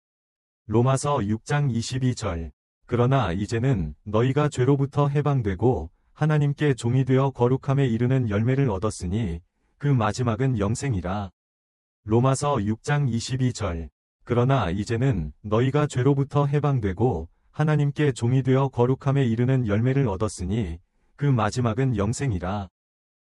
로마서 6장 22절. 그러나 이제는 너희가 죄로부터 해방되고 하나님께 종이 되어 거룩함에 이르는 열매를 얻었으니 그 마지막은 영생이라. 로마서 6장 22절. 그러나 이제는 너희가 죄로부터 해방되고 하나님께 종이 되어 거룩함에 이르는 열매를 얻었으니 그 마지막은 영생이라.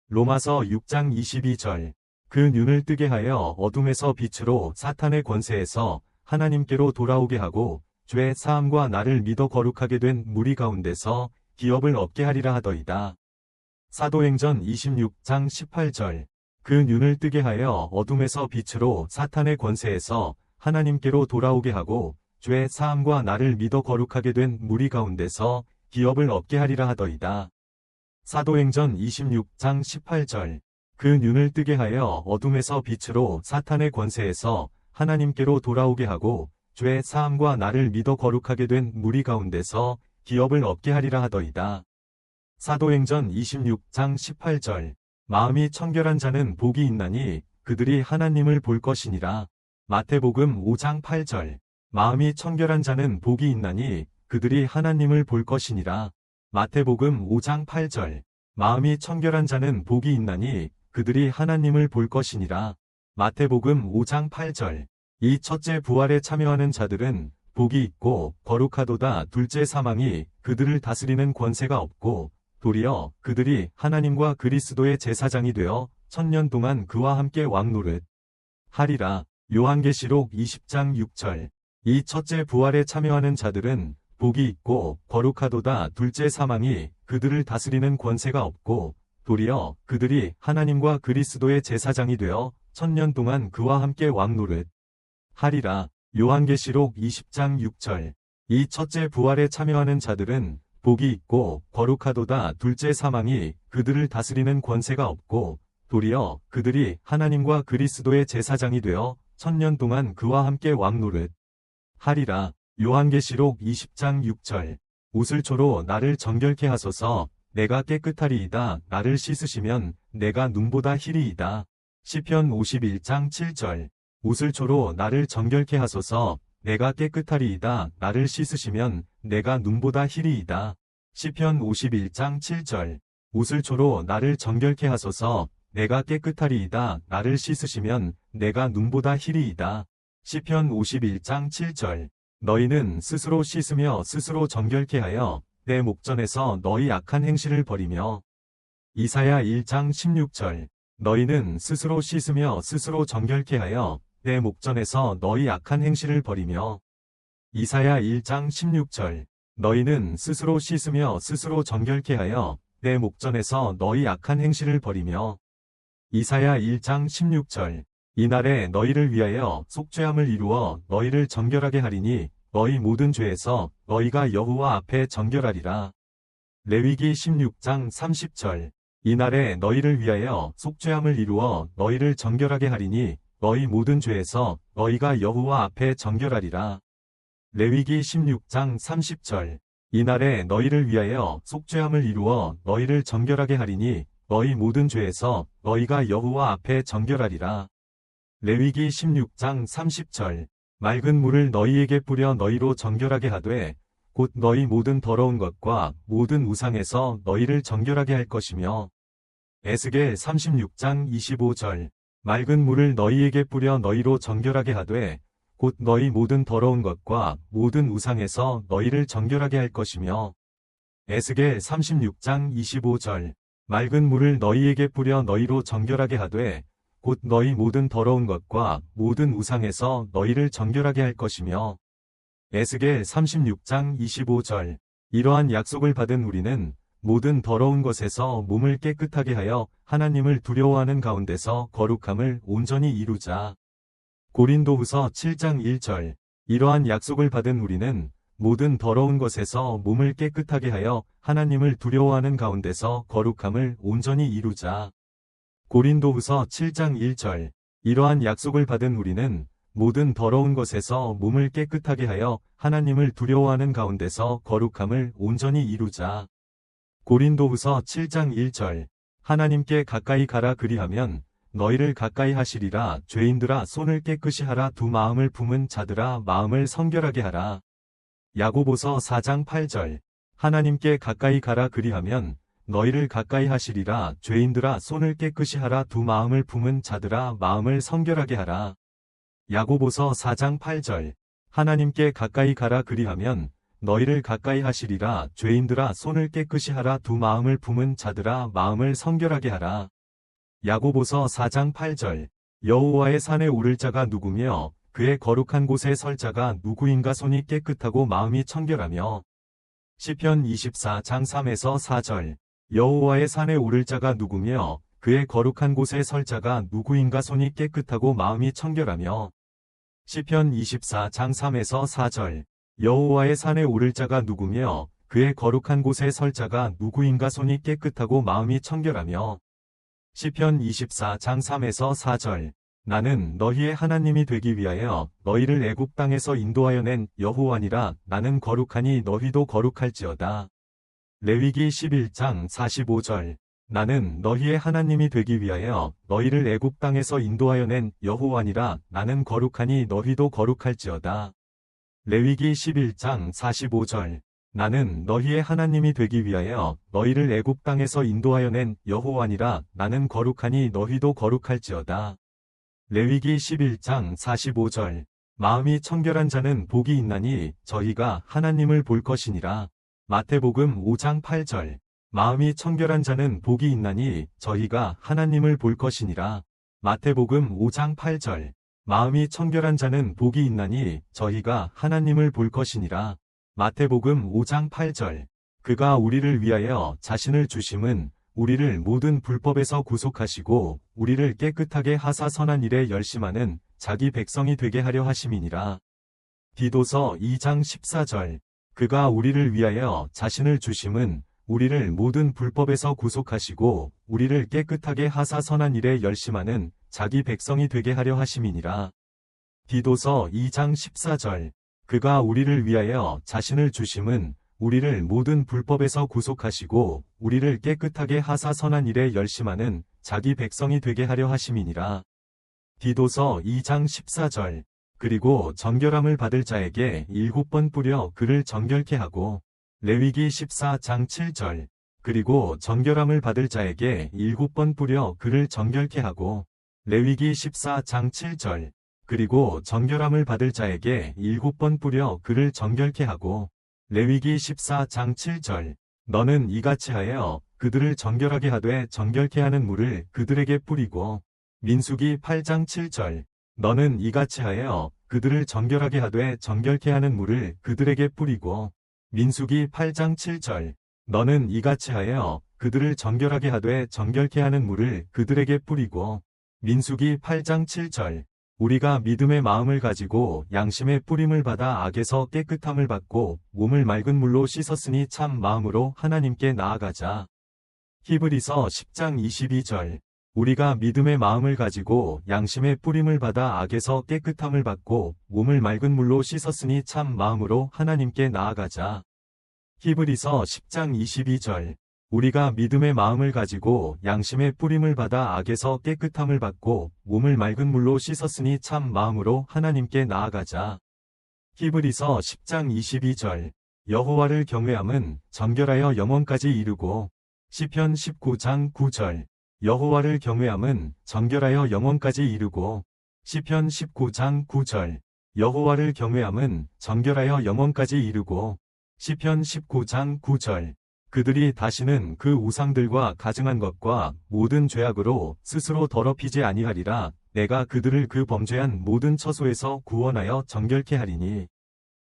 로마서 6장 22절. 그 눈을 뜨게 하여 어둠에서 빛으로 사탄의 권세에서 하나님께로 돌아오게 하고 죄 사함과 나를 믿어 거룩하게 된 무리 가운데서 기업을 얻게 하리라 하더이다. 사도행전 26장 18절. 그 눈을 뜨게 하여 어둠에서 빛으로 사탄의 권세에서 하나님께로 돌아오게 하고 죄 사함과 나를 믿어 거룩하게 된 무리 가운데서 기업을 얻게 하리라 하더이다. 사도행전 26장 18절. 그 눈을 뜨게 하여 어둠에서 빛으로 사탄의 권세에서 하나님께로 돌아오게 하고 죄 사함과 나를 믿어 거룩하게 된 무리 가운데서 기업을 얻게 하리라 하더이다. 사도행전 26장 18절. 마음이 청결한 자는 복이 있나니 그들이 하나님을 볼 것이니라. 마태복음 5장 8절. 마음이 청결한 자는 복이 있나니 그들이 하나님을 볼 것이니라. 마태복음 5장 8절. 마음이 청결한 자는 복이 있나니 그들이 하나님을 볼 것이니라. 마태복음 5장 8절. 이 첫째 부활에 참여하는 자들은 복이 있고 거룩하도다. 둘째 사망이 그들을 다스리는 권세가 없고 도리어 그들이 하나님과 그리스도의 제사장이 되어 1000년 동안 그와 함께 왕노릇 하리라. 요한계시록 20장 6절. 이 첫째 부활에 참여하는 자들은 복이 있고 거룩하도다. 둘째 사망이 그들을 다스리는 권세가 없고 도리어 그들이 하나님과 그리스도의 제사장이 되어 1000년 동안 그와 함께 왕노릇 하리라. 요한계시록 20장 6절. 이 첫째 부활에 참여하는 자들은 복이 있고 거룩하도다. 둘째 사망이 그들을 다스리는 권세가 없고 도리어 그들이 하나님과 그리스도의 제사장이 되어 1000년 동안 그와 함께 왕노릇 하리라. 요한계시록 20장 6절. 우슬초로 나를 정결케 하소서. 내가 깨끗하리이다. 나를 씻으시면 내가 눈보다 희리이다. 시편 51장 7절. 우슬초로 나를 정결케 하소서. 내가 깨끗하리이다. 나를 씻으시면 내가 눈보다 희리이다. 시편 51장 7절. 우슬초로 나를 정결케 하소서. 내가 깨끗하리이다. 나를 씻으시면 내가 눈보다 희리이다. 시편 51장 7절. 너희는 스스로 씻으며 스스로 정결케 하여 내 목전에서 너희 악한 행실을 버리며. 이사야 1장 16절. 너희는 스스로 씻으며 스스로 정결케 하여 내 목전에서 너희 악한 행실을 버리며. 이사야 1장 16절. 너희는 스스로 씻으며 스스로 정결케 하여 내 목전에서 너희 악한 행실을 버리며. 이사야 1장 16절. 이날에 너희를 위하여 속죄함을 이루어 너희를 정결하게 하리니 너희 모든 죄에서 너희가 여호와 앞에 정결하리라. 레위기 16장 30절. 이날에 너희를 위하여 속죄함을 이루어 너희를 정결하게 하리니 너희 모든 죄에서 너희가 여호와 앞에 정결하리라. 레위기 16장 30절. 이날에 너희를 위하여 속죄함을 이루어 너희를 정결하게 하리니 너희 모든 죄에서 너희가 여호와 앞에 정결하리라. 레위기 16장 30절. 맑은 물을 너희에게 뿌려 너희로 정결하게 하되 곧 너희 모든 더러운 것과 모든 우상에서 너희를 정결하게 할 것이며. 에스겔 36장 25절. 맑은 물을 너희에게 뿌려 너희로 정결하게 하되 곧 너희 모든 더러운 것과 모든 우상에서 너희를 정결하게 할 것이며. 에스겔 36장 25절. 맑은 물을 너희에게 뿌려 너희로 정결하게 하되 곧 너희 모든 더러운 것과 모든 우상에서 너희를 정결하게 할 것이며. 에스겔 36장 25절. 이러한 약속을 받은 우리는 모든 더러운 것에서 몸을 깨끗하게 하여 하나님을 두려워하는 가운데서 거룩함을 온전히 이루자. 고린도후서 7장 1절. 이러한 약속을 받은 우리는 모든 더러운 것에서 몸을 깨끗하게 하여 하나님을 두려워하는 가운데서 거룩함을 온전히 이루자. 고린도후서 7장 1절. 이러한 약속을 받은 우리는 모든 더러운 것에서 몸을 깨끗하게 하여 하나님을 두려워하는 가운데서 거룩함을 온전히 이루자. 고린도후서 7장 1절. 하나님께 가까이 가라 그리하면 너희를 가까이 하시리라. 죄인들아 손을 깨끗이 하라. 두 마음을 품은 자들아 마음을 성결하게 하라. 야고보서 4장 8절. 하나님께 가까이 가라 그리하면 너희를 가까이 하시리라. 죄인들아 손을 깨끗이 하라. 두 마음을 품은 자들아 마음을 성결하게 하라. 야고보서 4장 8절. 하나님께 가까이 가라 그리하면 너희를 가까이 하시리라. 죄인들아 손을 깨끗이 하라. 두 마음을 품은 자들아 마음을 성결하게 하라. 야고보서 4장 8절. 여호와의 산에 오를 자가 누구며 그의 거룩한 곳에 설 자가 누구인가. 손이 깨끗하고 마음이 청결하며. 시편 24장 3에서 4절. 여호와의 산에 오를 자가 누구며 그의 거룩한 곳에 설 자가 누구인가. 손이 깨끗하고 마음이 청결하며. 시편 24장 3에서 4절. 여호와의 산에 오를 자가 누구며 그의 거룩한 곳에 설 자가 누구인가. 손이 깨끗하고 마음이 청결하며. 시편 24장 3에서 4절. 나는 너희의 하나님이 되기 위하여 너희를 애굽 땅에서 인도하여 낸 여호와니라. 나는 거룩하니 너희도 거룩할지어다. 레위기 11장 45절. 나는 너희의 하나님이 되기 위하여 너희를 애굽 땅에서 인도하여 낸 여호와니라. 나는 거룩하니 너희도 거룩할지어다. 레위기 11장 45절. 나는 너희의 하나님이 되기 위하여 너희를 애굽 땅에서 인도하여 낸 여호와니라. 나는 거룩하니 너희도 거룩할지어다. 레위기 11장 45절. 마음이 청결한 자는 복이 있나니 저희가 하나님을 볼 것이니라. 마태복음 5장 8절. 마음이 청결한 자는 복이 있나니 저희가 하나님을 볼 것이니라. 마태복음 5장 8절. 마음이 청결한 자는 복이 있나니 저희가 하나님을 볼 것이니라. 마태복음 5장 8절. 그가 우리를 위하여 자신을 주심은 우리를 모든 불법에서 구속하시고 우리를 깨끗하게 하사 선한 일에 열심하는 자기 백성이 되게 하려 하심이니라. 디도서 2장 14절. 그가 우리를 위하여 자신을 주심은 우리를 모든 불법에서 구속하시고 우리를 깨끗하게 하사 선한 일에 열심하는 자기 백성이 되게 하려 하심이니라. 디도서 2장 14절. 그가 우리를 위하여 자신을 주심은 우리를 모든 불법에서 구속하시고 우리를 깨끗하게 하사 선한 일에 열심하는 자기 백성이 되게 하려 하심이니라. 디도서 2장 14절. 그리고 정결함을 받을 자에게 7번 뿌려 그를 정결케 하고. 레위기 14장 7절. 그리고 정결함을 받을 자에게 7번 뿌려 그를 정결케 하고. 레위기 14장 7절. 그리고 정결함을 받을 자에게 7번 뿌려 그를 정결케 하고. 레위기 14장 7절. 너는 이같이 하여 그들을 정결하게 하되 정결케 하는 물을 그들에게 뿌리고. 민수기 8장 7절. 너는 이같이 하여 그들을 정결하게 하되 정결케 하는 물을 그들에게 뿌리고. 민수기 8장 7절. 너는 이같이 하여 그들을 정결하게 하되 정결케 하는 물을 그들에게 뿌리고. 민수기 8장 7절. 우리가 믿음의 마음을 가지고 양심의 뿌림을 받아 악에서 깨끗함을 받고 몸을 맑은 물로 씻었으니 참 마음으로 하나님께 나아가자. 히브리서 10장 22절. 우리가 믿음의 마음을 가지고 양심의 뿌림을 받아 악에서 깨끗함을 받고 몸을 맑은 물로 씻었으니 참 마음으로 하나님께 나아가자. 히브리서 10장 22절. 우리가 믿음의 마음을 가지고 양심의 뿌림을 받아 악에서 깨끗함을 받고 몸을 맑은 물로 씻었으니 참 마음으로 하나님께 나아가자. 히브리서 10장 22절. 여호와를 경외함은 정결하여 영원까지 이르고. 시편 19장 9절. 여호와를 경외함은 정결하여 영원까지 이르고. 시편 19장 9절. 여호와를 경외함은 정결하여 영원까지 이르고. 시편 19장 9절. 그들이 다시는 그 우상들과 가증한 것과 모든 죄악으로 스스로 더럽히지 아니하리라. 내가 그들을 그 범죄한 모든 처소에서 구원하여 정결케 하리니.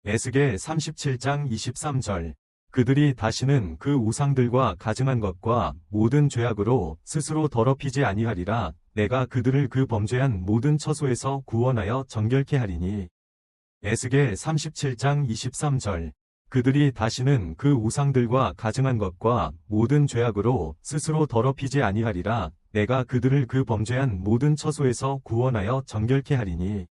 에스겔 37장 23절. 그들이 다시는 그 우상들과 가증한 것과 모든 죄악으로 스스로 더럽히지 아니하리라. 내가 그들을 그 범죄한 모든 처소에서 구원하여 정결케 하리니. 에스겔 37장 23절. 그들이 다시는 그 우상들과 가증한 것과 모든 죄악으로 스스로 더럽히지 아니하리라. 내가 그들을 그 범죄한 모든 처소에서 구원하여 정결케 하리니.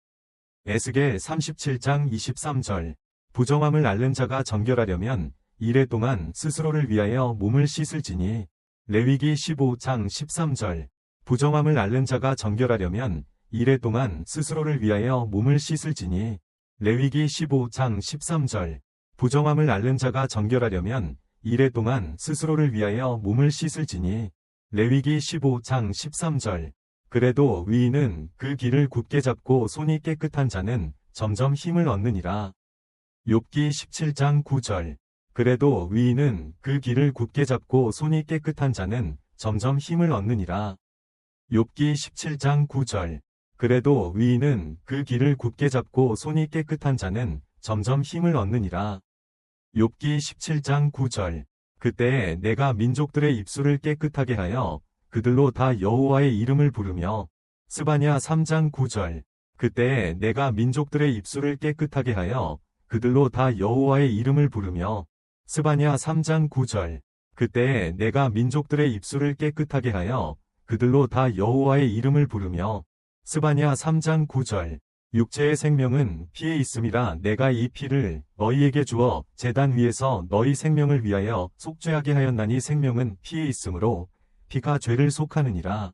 에스겔 37장 23절. 부정함을 앓는 자가 정결하려면 이래 동안 스스로를 위하여 몸을 씻을지니. 레위기 15장 13절. 부정함을 앓는 자가 정결하려면 이래 동안 스스로를 위하여 몸을 씻을지니. 레위기 15장 13절. 부정함을 앓는 자가 정결하려면 이래 동안 스스로를 위하여 몸을 씻을지니. 레위기 15장 13절. 그래도 의인은 그 길을 굳게 잡고 손이 깨끗한 자는 점점 힘을 얻느니라. 욥기 17장 9절. 그래도 의인은 그 길을 굳게 잡고 손이 깨끗한 자는 점점 힘을 얻느니라. 욥기 17장 9절. 그래도 의인은 그 길을 굳게 잡고 손이 깨끗한 자는 점점 힘을 얻느니라. 욥기 17장 9절. 그때에 내가 민족들의 입술을 깨끗하게 하여 그들로 다 여호와의 이름을 부르며. 스바냐 3장 9절. 그때에 내가 민족들의 입술을 깨끗하게 하여 그들로 다 여호와의 이름을 부르며. 스바냐 3장 9절. 그때에 내가 민족들의 입술을 깨끗하게 하여 그들로 다 여호와의 이름을 부르며. 스바냐 3장 9절. 육체의 생명은 피에 있음이라 내가 이 피를 너희에게 주어 제단 위에서 너희 생명을 위하여 속죄하게 하였나니 생명은 피에 있으므로 피가 죄를 속하느니라.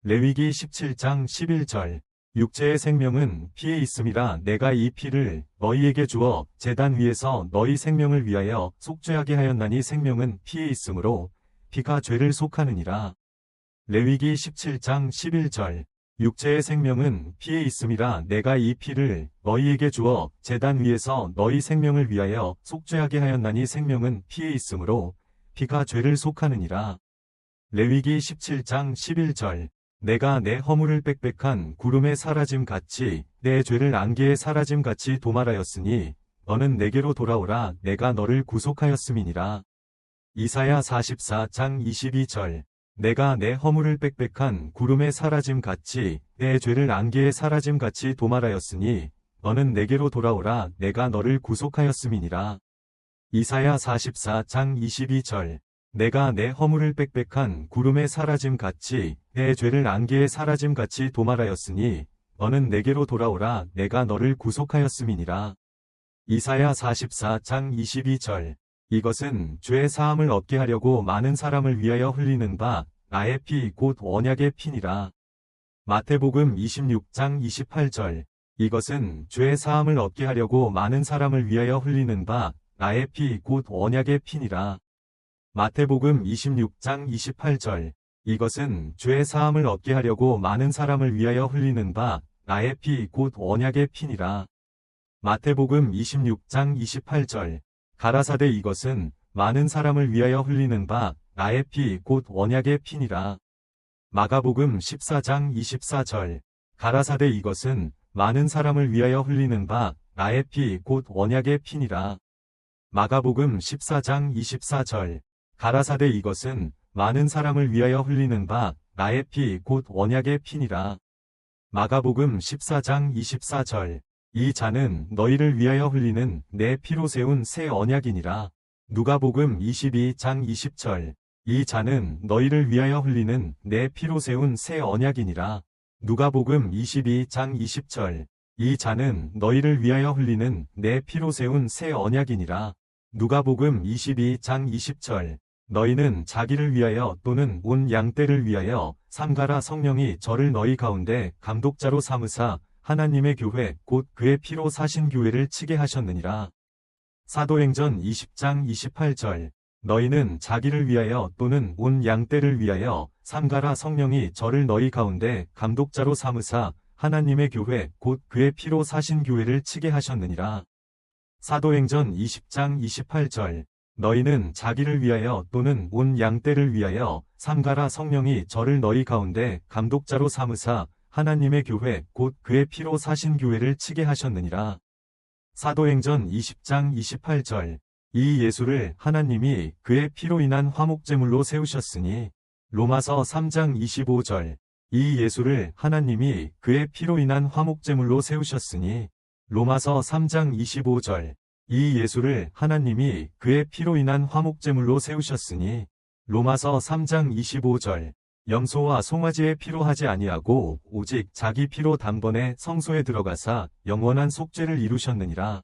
레위기 17장 11절. 육체의 생명은 피에 있음이라 내가 이 피를 너희에게 주어 제단 위에서 너희 생명을 위하여 속죄하게 하였나니 생명은 피에 있으므로 피가 죄를 속하느니라. 레위기 17장 11절. 육체의 생명은 피에 있음이라 내가 이 피를 너희에게 주어 제단 위에서 너희 생명을 위하여 속죄하게 하였나니 생명은 피에 있으므로 피가 죄를 속하느니라. 레위기 17장 11절. 내가 내 허물을 빽빽한 구름에 사라짐 같이 내 죄를 안개에 사라짐 같이 도말하였으니 너는 내게로 돌아오라. 내가 너를 구속하였음이니라. 이사야 44장 22절. 내가 내 허물을 빽빽한 구름에 사라짐 같이 내 죄를 안개에 사라짐 같이 도말하였으니 너는 내게로 돌아오라. 내가 너를 구속하였음이니라. 이사야 44장 22절. 내가 내 허물을 빽빽한 구름에 사라짐 같이 내 죄를 안개에 사라짐 같이 도말하였으니 너는 내게로 돌아오라. 내가 너를 구속하였음이니라. 이사야 44장 22절. 이것은 죄 사함을 얻게 하려고 많은 사람을 위하여 흘리는 바 나의 피 곧 언약의 피니라. 마태복음 26장 28절. 이것은 죄 사함을 얻게 하려고 많은 사람을 위하여 흘리는 바 나의 피 곧 언약의 피니라. 마태복음 26장 28절. 이것은 죄 사함을 얻게 하려고 많은 사람을 위하여 흘리는 바 나의 피 곧 언약의 피니라. 마태복음 26장 28절. 가라사대 이것은 많은 사람을 위하여 흘리는 바 나의 피 곧 언약의 피니라. 마가복음 14장 24절. 가라사대 이것은 많은 사람을 위하여 흘리는 바 나의 피 곧 언약의 피니라. 마가복음 14장 24절. 가라사대 이것은 많은 사람을 위하여 흘리는 바 나의 피 곧 언약의 피니라. 마가복음 14장 24절. 이 잔은 너희를 위하여 흘리는 내 피로 세운 새 언약이니라. 누가복음 22장 20절. 이 잔은 너희를 위하여 흘리는 내 피로 세운 새 언약이니라. 누가복음 22장 20절. 이 잔은 너희를 위하여 흘리는 내 피로 세운 새 언약이니라. 누가복음 22장 20절. 너희는 자기를 위하여 또는 온 양떼를 위하여 삼가라. 성령이 저를 너희 가운데 감독자로 삼으사 하나님의 교회 곧 그의 피로 사신 교회를 치게 하셨느니라. 사도행전 20장 28절. 너희는 자기를 위하여 또는 온 양떼를 위하여 삼가라. 성령이 저를 너희 가운데 감독자로 삼으사 하나님의 교회 곧 그의 피로 사신 교회를 치게 하셨느니라. 사도행전 20장 28절. 너희는 자기를 위하여 또는 온 양떼를 위하여 삼가라. 성령이 저를 너희 가운데 감독자로 삼으사 하나님의 교회 곧 그의 피로 사신 교회를 치게 하셨느니라. 사도행전 20장 28절. 이 예수를 하나님이 그의 피로 인한 화목제물로 세우셨으니. 로마서 3장 25절. 이 예수를 하나님이 그의 피로 인한 화목제물로 세우셨으니. 로마서 3장 25절. 이 예수를 하나님이 그의 피로 인한 화목제물로 세우셨으니. 로마서 3장 25절. 염소와 송아지의 피로 하지 아니하고 오직 자기 피로 단번에 성소에 들어가사 영원한 속죄를 이루셨느니라.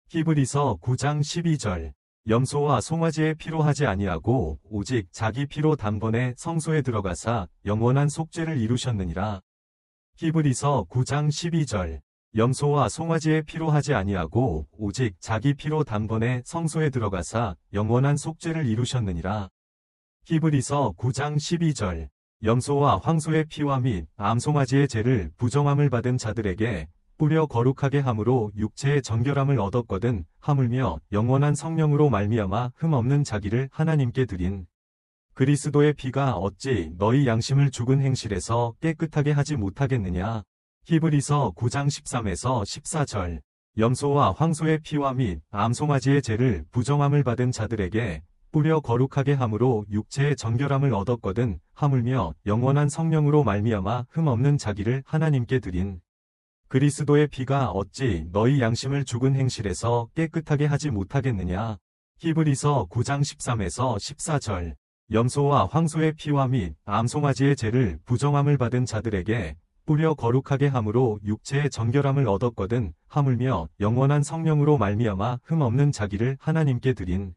히브리서 9장 12절. 염소와 송아지의 피로 하지 아니하고 오직 자기 피로 단번에 성소에 들어가사 영원한 속죄를 이루셨느니라. 히브리서 9장 12절. 염소와 송아지의 피로 하지 아니하고 오직 자기 피로 단번에 성소에 들어가사 영원한 속죄를 이루셨느니라. 히브리서 9장 12절. 염소와 황소의 피와 및 암송아지의 죄를 부정함을 받은 자들에게 뿌려 거룩하게 함으로 육체의 정결함을 얻었거든 하물며 영원한 성령으로 말미암아 흠없는 자기를 하나님께 드린 그리스도의 피가 어찌 너희 양심을 죽은 행실에서 깨끗하게 하지 못하겠느냐. 히브리서 9장 13에서 14절. 염소와 황소의 피와 및 암송아지의 죄를 부정함을 받은 자들에게 뿌려 거룩하게 함으로 육체의 정결함을 얻었거든 하물며 영원한 성령으로 말미암아 흠없는 자기를 하나님께 드린 그리스도의 피가 어찌 너희 양심을 죽은 행실에서 깨끗하게 하지 못하겠느냐. 히브리서 9장 13에서 14절. 염소와 황소의 피와 및 암송아지의 죄를 부정함을 받은 자들에게 뿌려 거룩하게 함으로 육체의 정결함을 얻었거든 하물며 영원한 성령으로 말미암아 흠없는 자기를 하나님께 드린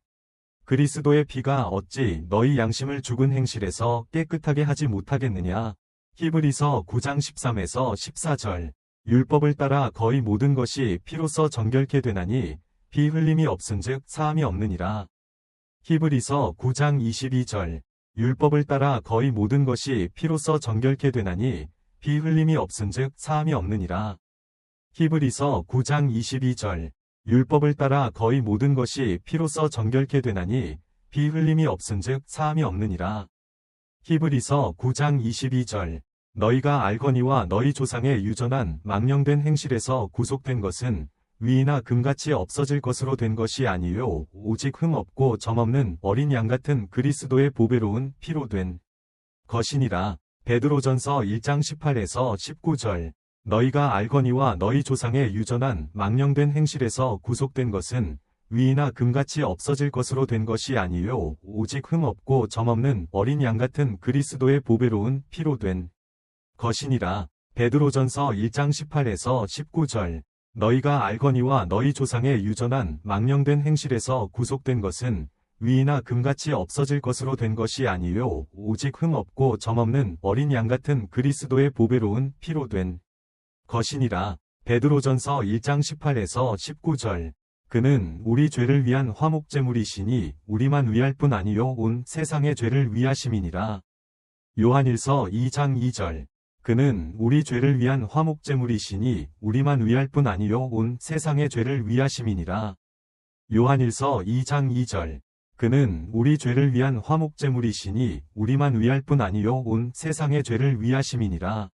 그리스도의 피가 어찌 너희 양심을 죽은 행실에서 깨끗하게 하지 못하겠느냐. 히브리서 9장 13에서 14절. 율법을 따라 거의 모든 것이 피로써 정결케 되나니 피 흘림이 없은즉 사함이 없느니라. 히브리서 9장 22절. 율법을 따라 거의 모든 것이 피로써 정결케 되나니 피 흘림이 없은즉 사함이 없느니라. 히브리서 9장 22절. 율법을 따라 거의 모든 것이 피로써 정결케 되나니 피 흘림이 없은즉 사함이 없느니라. 히브리서 9장 22절. 너희가 알거니와 너희 조상의 유전한 망령된 행실에서 구속된 것은 위이나 금같이 없어질 것으로 된 것이 아니요 오직 흠없고 점없는 어린 양 같은 그리스도의 보배로운 피로 된 것이니라. 베드로전서 1장 18에서 19절. 너희가 알거니와 너희 조상의 유전한 망령된 행실에서 구속된 것은 위이나 금같이 없어질 것으로 된 것이 아니요 오직 흠없고 점없는 어린 양 같은 그리스도의 보배로운 피로 된 것이니라. 베드로전서 1장 18에서 19절. 너희가 알거니와 너희 조상의 유전한 망령된 행실에서 구속된 것은 위이나 금같이 없어질 것으로 된 것이 아니요 오직 흠없고 점없는 어린 양 같은 그리스도의 보배로운 피로 된 것이니라. 베드로전서 1장 18에서 19절. 그는 우리 죄를 위한 화목제물이시니 우리만 위할 뿐 아니요 온 세상의 죄를 위하심이니라. 요한일서 2장 2절. 그는 우리 죄를 위한 화목제물이시니 우리만 위할 뿐 아니요 온 세상의 죄를 위하심이니라. 요한일서 2장 2절. 그는 우리 죄를 위한 화목제물이시니 우리만 위할 뿐 아니요 온 세상의 죄를 위하심이니라.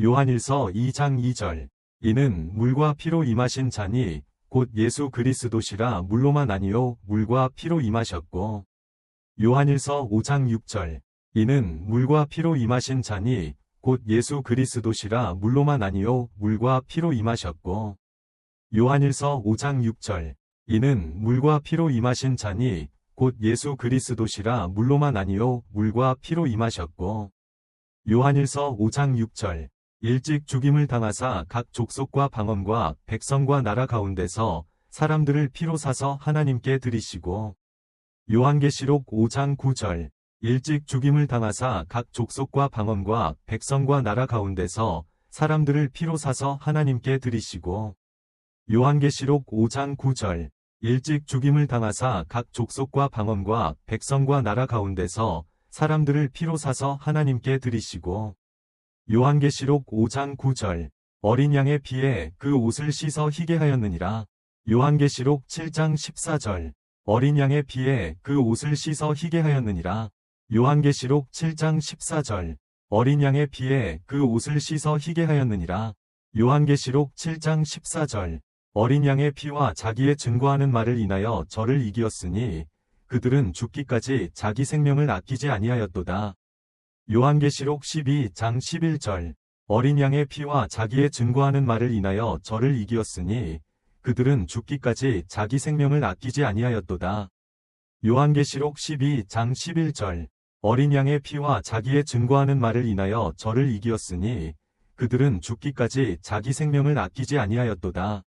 요한일서 2장 2절. 이는 물과 피로 임하신 자니 곧 예수 그리스도시라 물로만 아니요 물과 피로 임하셨고. 요한일서 5장 6절. 이는 물과 피로 임하신 자니 곧 예수 그리스도시라 물로만 아니요 물과 피로 임하셨고. 요한일서 5장 6절. 이는 물과 피로 임하신 자니 곧 예수 그리스도시라 물로만 아니요 물과 피로 임하셨고. 요한일서 5장 6절. 일찍 죽임을 당하사 각 족속과 방언과 백성과 나라 가운데서 사람들을 피로 사서 하나님께 드리시고. 요한계시록 5장 9절. 일찍 죽임을 당하사 각 족속과 방언과 백성과 나라 가운데서 사람들을 피로 사서 하나님께 드리시고. 요한계시록 5장 9절. 일찍 죽임을 당하사 각 족속과 방언과 백성과 나라 가운데서 사람들을 피로 사서 하나님께 드리시고. 요한계시록 5장 9절. 어린 양의 피에 그 옷을 씻어 희게 하였느니라. 요한계시록 7장 14절. 어린 양의 피에 그 옷을 씻어 희게 하였느니라. 요한계시록 7장 14절. 어린 양의 피에 그 옷을 씻어 희게 하였느니라. 요한계시록 7장 14절. 어린 양의 피와 자기의 증거하는 말을 인하여 저를 이기었으니 그들은 죽기까지 자기 생명을 아끼지 아니하였도다. 요한계시록 12장 11절. 어린 양의 피와 자기의 증거하는 말을 인하여 저를 이기었으니 그들은 죽기까지 자기 생명을 아끼지 아니하였도다. 요한계시록 12장 11절. 어린 양의 피와 자기의 증거하는 말을 인하여 저를 이기었으니 그들은 죽기까지 자기 생명을 아끼지 아니하였도다.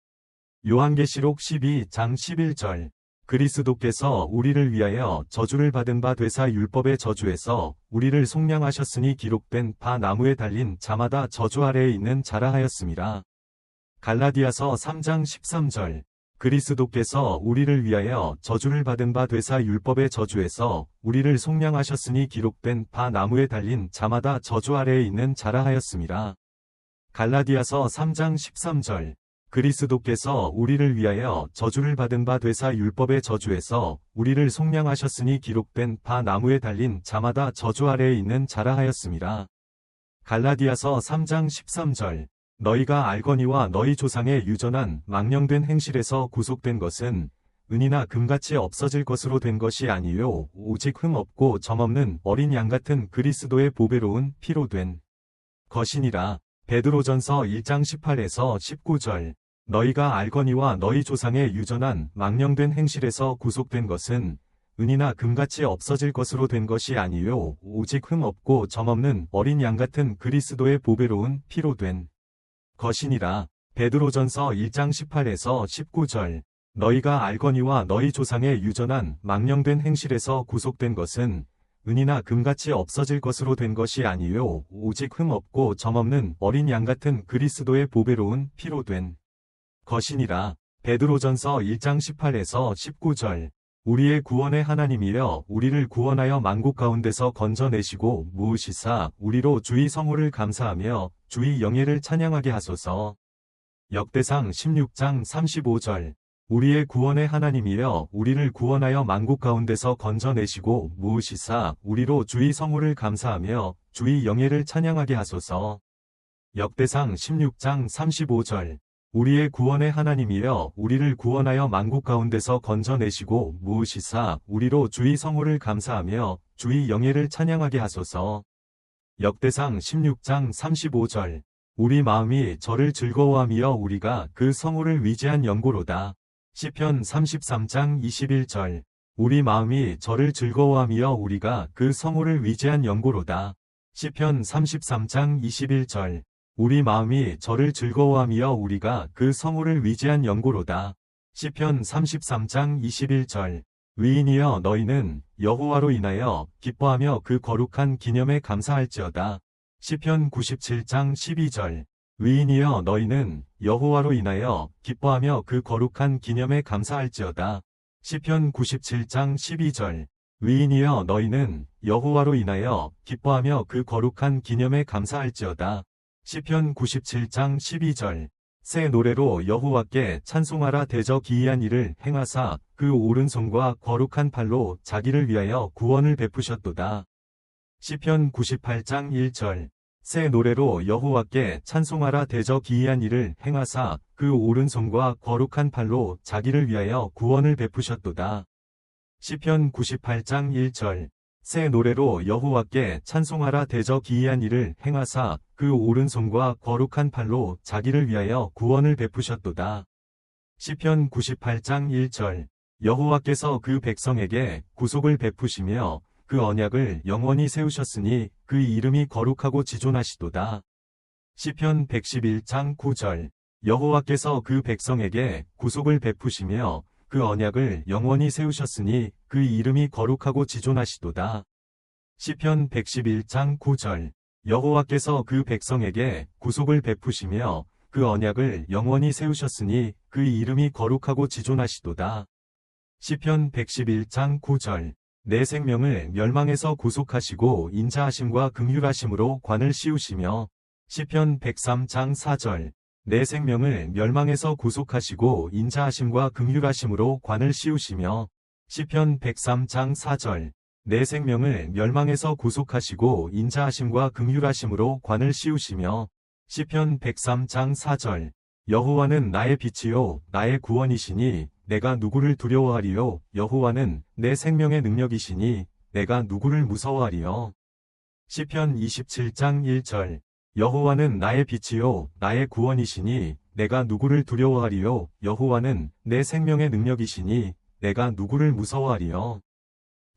요한계시록 12장 11절. 그리스도께서 우리를 위하여 저주를 받은 바 되사 율법의 저주에서 우리를 속량하셨으니 기록된 바 나무에 달린 자마다 저주 아래에 있는 자라 하였음이라. 갈라디아서 3장 13절. 그리스도께서 우리를 위하여 저주를 받은 바 되사 율법의 저주에서 우리를 속량하셨으니 기록된 바 나무에 달린 자마다 저주 아래에 있는 자라 하였음이라. 갈라디아서 3장 13절. 그리스도께서 우리를 위하여 저주를 받은 바 되사 율법의 저주에서 우리를 속량하셨으니 기록된 바 나무에 달린 자마다 저주 아래에 있는 자라 하였음이라. 갈라디아서 3장 13절. 너희가 알거니와 너희 조상의 유전한 망령된 행실에서 구속된 것은 은이나 금같이 없어질 것으로 된 것이 아니요 오직 흠없고 점없는 어린 양 같은 그리스도의 보배로운 피로 된 것이니라. 베드로전서 1장 18에서 19절. 너희가 알거니와 너희 조상의 유전한 망령된 행실에서 구속된 것은 은이나 금같이 없어질 것으로 된 것이 아니요 오직 흠없고 점없는 어린 양 같은 그리스도의 보배로운 피로 된 것이니라. 베드로전서 1장 18에서 19절. 너희가 알거니와 너희 조상의 유전한 망령된 행실에서 구속된 것은 은이나 금같이 없어질 것으로 된 것이 아니요 오직 흠없고 점없는 어린 양 같은 그리스도의 보배로운 피로 된 것이니라. 베드로전서 1장 18에서 19절. 우리의 구원의 하나님이여 우리를 구원하여 만국 가운데서 건져내시고 모으시사 우리로 주의 성호를 감사하며 주의 영예를 찬양하게 하소서. 역대상 16장 35절. 우리의 구원의 하나님이여 우리를 구원하여 만국 가운데서 건져내시고 모으시사 우리로 주의 성호를 감사하며 주의 영예를 찬양하게 하소서. 역대상 16장 35절. 우리의 구원의 하나님이여 우리를 구원하여 만국 가운데서 건져내시고 모으시사 우리로 주의 성호를 감사하며 주의 영예를 찬양하게 하소서. 역대상 16장 35절. 우리 마음이 저를 즐거워하며 우리가 그 성호를 위지한 연고로다. 시편 33장 21절. 우리 마음이 저를 즐거워하며 우리가 그 성호를 위지한 연고로다. 시편 33장 21절. 우리 마음이 저를 즐거워하며 우리가 그 성호를 위지한 연고로다. 시편 33장 21절. 위인이여 너희는 여호와로 인하여 기뻐하며 그 거룩한 기념에 감사할지어다. 시편 97장 12절. 위인이여 너희는 여호와로 인하여 기뻐하며 그 거룩한 기념에 감사할지어다. 시편 97장 12절. 위인이여 너희는 여호와로 인하여 기뻐하며 그 거룩한 기념에 감사할지어다. 시편 97장 12절. 새 노래로 여호와께 찬송하라. 대저 기이한 일을 행하사 그 오른손과 거룩한 팔로 자기를 위하여 구원을 베푸셨도다. 시편 98장 1절. 새 노래로 여호와께 찬송하라. 대저 기이한 일을 행하사 그 오른손과 거룩한 팔로 자기를 위하여 구원을 베푸셨도다. 시편 98장 1절. 새 노래로 여호와께 찬송하라. 대저 기이한 일을 행하사 그 오른손과 거룩한 팔로 자기를 위하여 구원을 베푸셨도다. 시편 98장 1절. 여호와께서 그 백성에게 구속을 베푸시며 그 언약을 영원히 세우셨으니 그 이름이 거룩하고 지존하시도다. 시편 111장 9절. 여호와께서 그 백성에게 구속을 베푸시며 그 언약을 영원히 세우셨으니 그 이름이 거룩하고 지존하시도다. 시편 111장 9절. 여호와께서 그 백성에게 구속을 베푸시며 그 언약을 영원히 세우셨으니 그 이름이 거룩하고 지존하시도다. 시편 111장 9절. 내 생명을 멸망에서 구속하시고 인자하심과 긍휼하심으로 관을 씌우시며. 시편 103장 4절. 내 생명을 멸망에서 구속하시고 인자하심과 긍휼하심으로 관을 씌우시며. 시편 103장 4절. 내 생명을 멸망에서 구속하시고 인자하심과 긍휼하심으로 관을 씌우시며. 시편 103장 4절. 여호와는 나의 빛이요 나의 구원이시니 내가 누구를 두려워하리요. 여호와는 내 생명의 능력이시니 내가 누구를 무서워하리요. 시편 27장 1절. 여호와는 나의 빛이요 나의 구원이시니 내가 누구를 두려워하리요. 여호와는 내 생명의 능력이시니 내가 누구를 무서워하리요.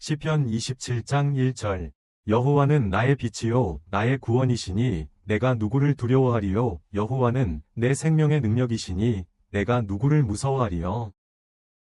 시편 27장 1절. 여호와는 나의 빛이요 나의 구원이시니 내가 누구를 두려워하리요. 여호와는 내 생명의 능력이시니 내가 누구를 무서워하리요.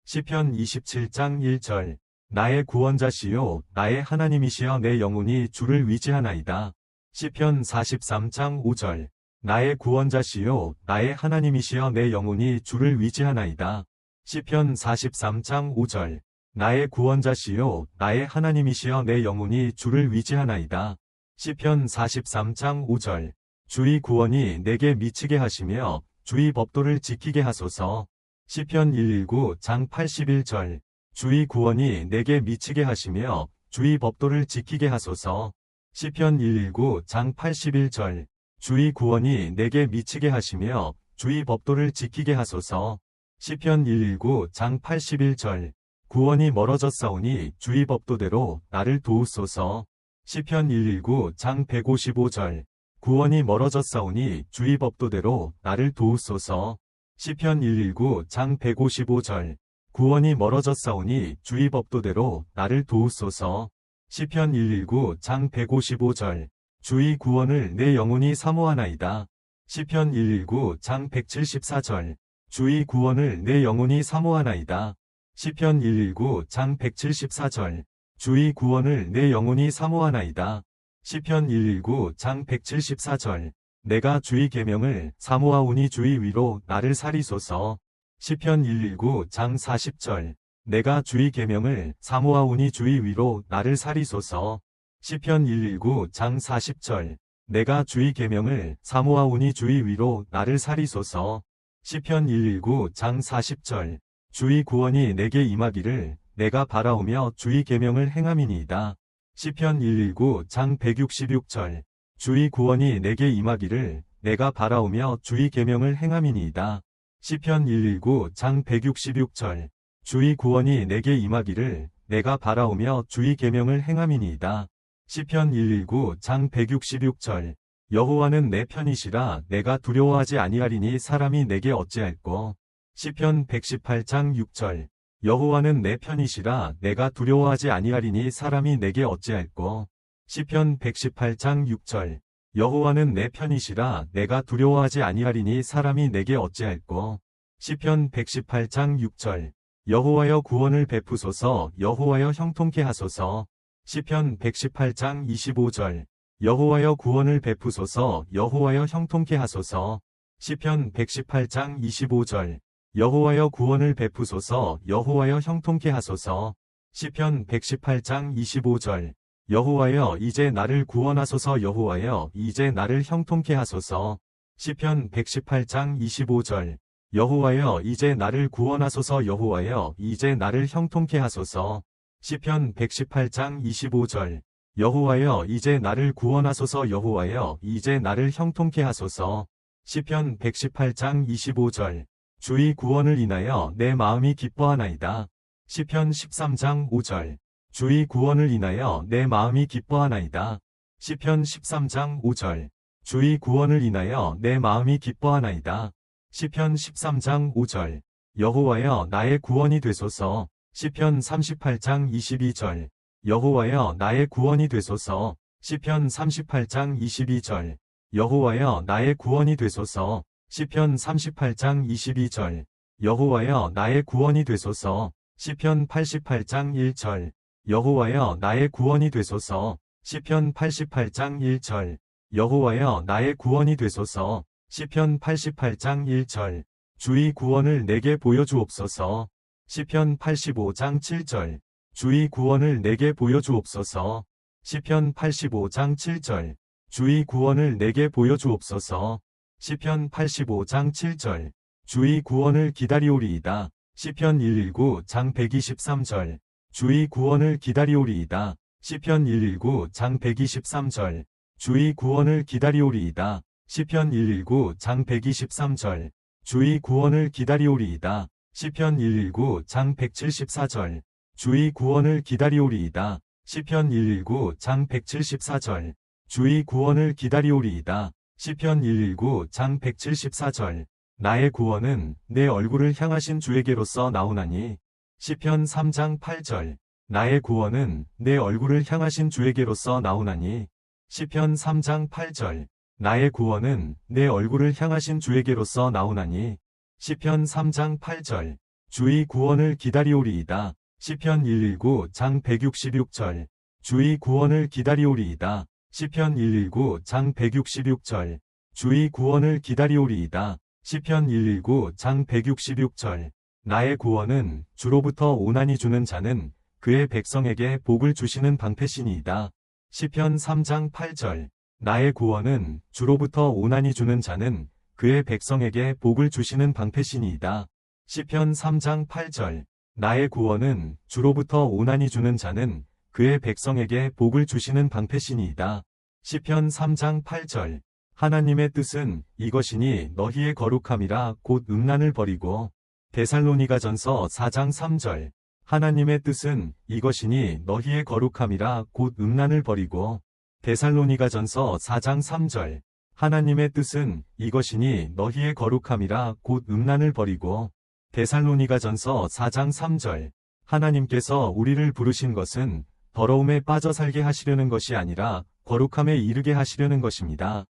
시편 27장 1절. 나의 구원자시요 나의 하나님이시여 내 영혼이 주를 위지하나이다. 시편 43장 5절. 나의 구원자시요 나의 하나님이시여 내 영혼이 주를 위지하나이다. 시편 43장 5절. 나의 구원자시요 나의 하나님이시여 내 영혼이 주를 위지하나이다. 시편 43장 5절. 주의 구원이 내게 미치게 하시며 주의 법도를 지키게 하소서. 시편 119장 81절. 주의 구원이 내게 미치게 하시며 주의 법도를 지키게 하소서. 시편 119장 81절. 주의 구원이 내게 미치게 하시며 주의 법도를 지키게 하소서. 시편 119장 81절. 구원이 멀어졌사오니 주의 법도대로 나를 도우소서. 시편 119장 155절. 구원이 멀어졌사오니 주의 법도대로 나를 도우소서. 시편 119장 155절. 구원이 멀어졌사오니 주의 법도대로 나를 도우소서. 시편 119장 155절. 주의 구원을 내 영혼이 사모하나이다. 시편 119장 174절. 주의 구원을 내 영혼이 사모하나이다. 시편 119장 174절. 주의 구원을 내 영혼이 사모하나이다. 시편 119장 174절. 내가 주의 계명을 사모하오니 주의 위로 나를 살리소서. 시편 119장 40절. 내가 주의 계명을 사모하오니 주의 위로 나를 살리소서. 시편 119장 40절. 내가 주의 계명을 사모하오니 주의 위로 나를 살리소서. 시편 119장 40절. 주의 구원이 내게 임하기를 내가 바라오며 주의 계명을 행함이니이다. 시편 119장 166절. 주의 구원이 내게 임하기를 내가 바라오며 주의 계명을 행함이니이다. 시편 119장 166절. 주의 구원이 내게 임하기를 내가 바라오며 주의 계명을 행함이니이다. 시편 119장 166절. 여호와는 내 편이시라 내가 두려워하지 아니하리니 사람이 내게 어찌할꼬. 시편 118장 6절. 여호와는 내 편이시라 내가 두려워하지 아니하리니 사람이 내게 어찌할꼬. 시편 118장 6절. 여호와는 내 편이시라 내가 두려워하지 아니하리니 사람이 내게 어찌할꼬. 시편 118장 6절. 여호와여 구원을 베푸소서. 여호와여 형통케 하소서. 시편 118장 25절. 여호와여 구원을 베푸소서. 여호와여 형통케 하소서. 시편 118장 25절. 여호와여 구원을 베푸소서. 여호와여 형통케 하소서. 시편 118장 25절. 여호와여 이제 나를 구원하소서. 여호와여 이제 나를 형통케 하소서. 시편 118장 25절. 여호와여 이제 나를 구원하소서. 여호와여 이제 나를 형통케 하소서. 시편 118장 25절. 여호와여 이제 나를 구원하소서. 여호와여 이제 나를 형통케 하소서. 시편 118장 25절. 주의 구원을 인하여 내 마음이 기뻐하나이다. 시편 13장 5절. 주의 구원을 인하여 내 마음이 기뻐하나이다. 시편 13장 5절. 주의 구원을 인하여 내 마음이 기뻐하나이다. 시편 13장 5절. 여호와여 나의 구원이 되소서. 시편 38장 22절. 여호와여 나의 구원이 되소서. 시편 38장 22절. 여호와여 나의 구원이 되소서. 시편 38장 22절. 여호와여 나의 구원이 되소서. 시편 88장 1절. 여호와여 나의 구원이 되소서. 시편 88장 1절. 여호와여 나의 구원이 되소서. 시편 88장 1절. 주의 구원을 내게 보여주옵소서. 시편 85장 7절. 주의 구원을 내게 보여주옵소서. 시편 85장 7절. 주의 구원을 내게 보여주옵소서. 시편 85장 7절. 주의 구원을 기다리오리이다. 시편 119장 123절. 주의 구원을 기다리오리이다. 시편 119장 123절. 주의 구원을 기다리오리이다. 시편 119장 123절. 주의 구원을 기다리오리이다. 시편 119장 174절. 주의 구원을 기다리오리이다. 시편 119장 174절. 주의 구원을 기다리오리이다. 시편 119장 174절. 나의 구원은 내 얼굴을 향하신 주에게로서 나오나니. 시편 3장 8절. 나의 구원은 내 얼굴을 향하신 주에게로서 나오나니. 시편 3장 8절. 나의 구원은 내 얼굴을 향하신 주에게로서 나오나니. 시편 3장 8절. 주의 구원을 기다리오리이다. 시편 119장 166절. 주의 구원을 기다리오리이다. 시편 119장 166절. 주의 구원을 기다리오리이다. 시편 119장 166절. 나의 구원은 주로부터 오나니 주는 자는 그의 백성에게 복을 주시는 방패시니이다. 시편 3장 8절. 나의 구원은 주로부터 오나니 주는 자는 그의 백성에게 복을 주시는 방패시니이다. 시편 3장 8절. 나의 구원은 주로부터 오나니 주는 자는 그의 백성에게 복을 주시는 방패시니이다. 시편 3장 8절. 하나님의 뜻은 이것이니 너희의 거룩함이라 곧 음란을 버리고. 데살로니가전서 4장 3절. 하나님의 뜻은 이것이니 너희의 거룩함이라 곧 음란을 버리고. 데살로니가전서 4장 3절. 하나님의 뜻은 이것이니 너희의 거룩함이라 곧 음란을 버리고. 데살로니가전서 4장 3절. 하나님께서 우리를 부르신 것은 더러움에 빠져 살게 하시려는 것이 아니라 거룩함에 이르게 하시려는 것입니다.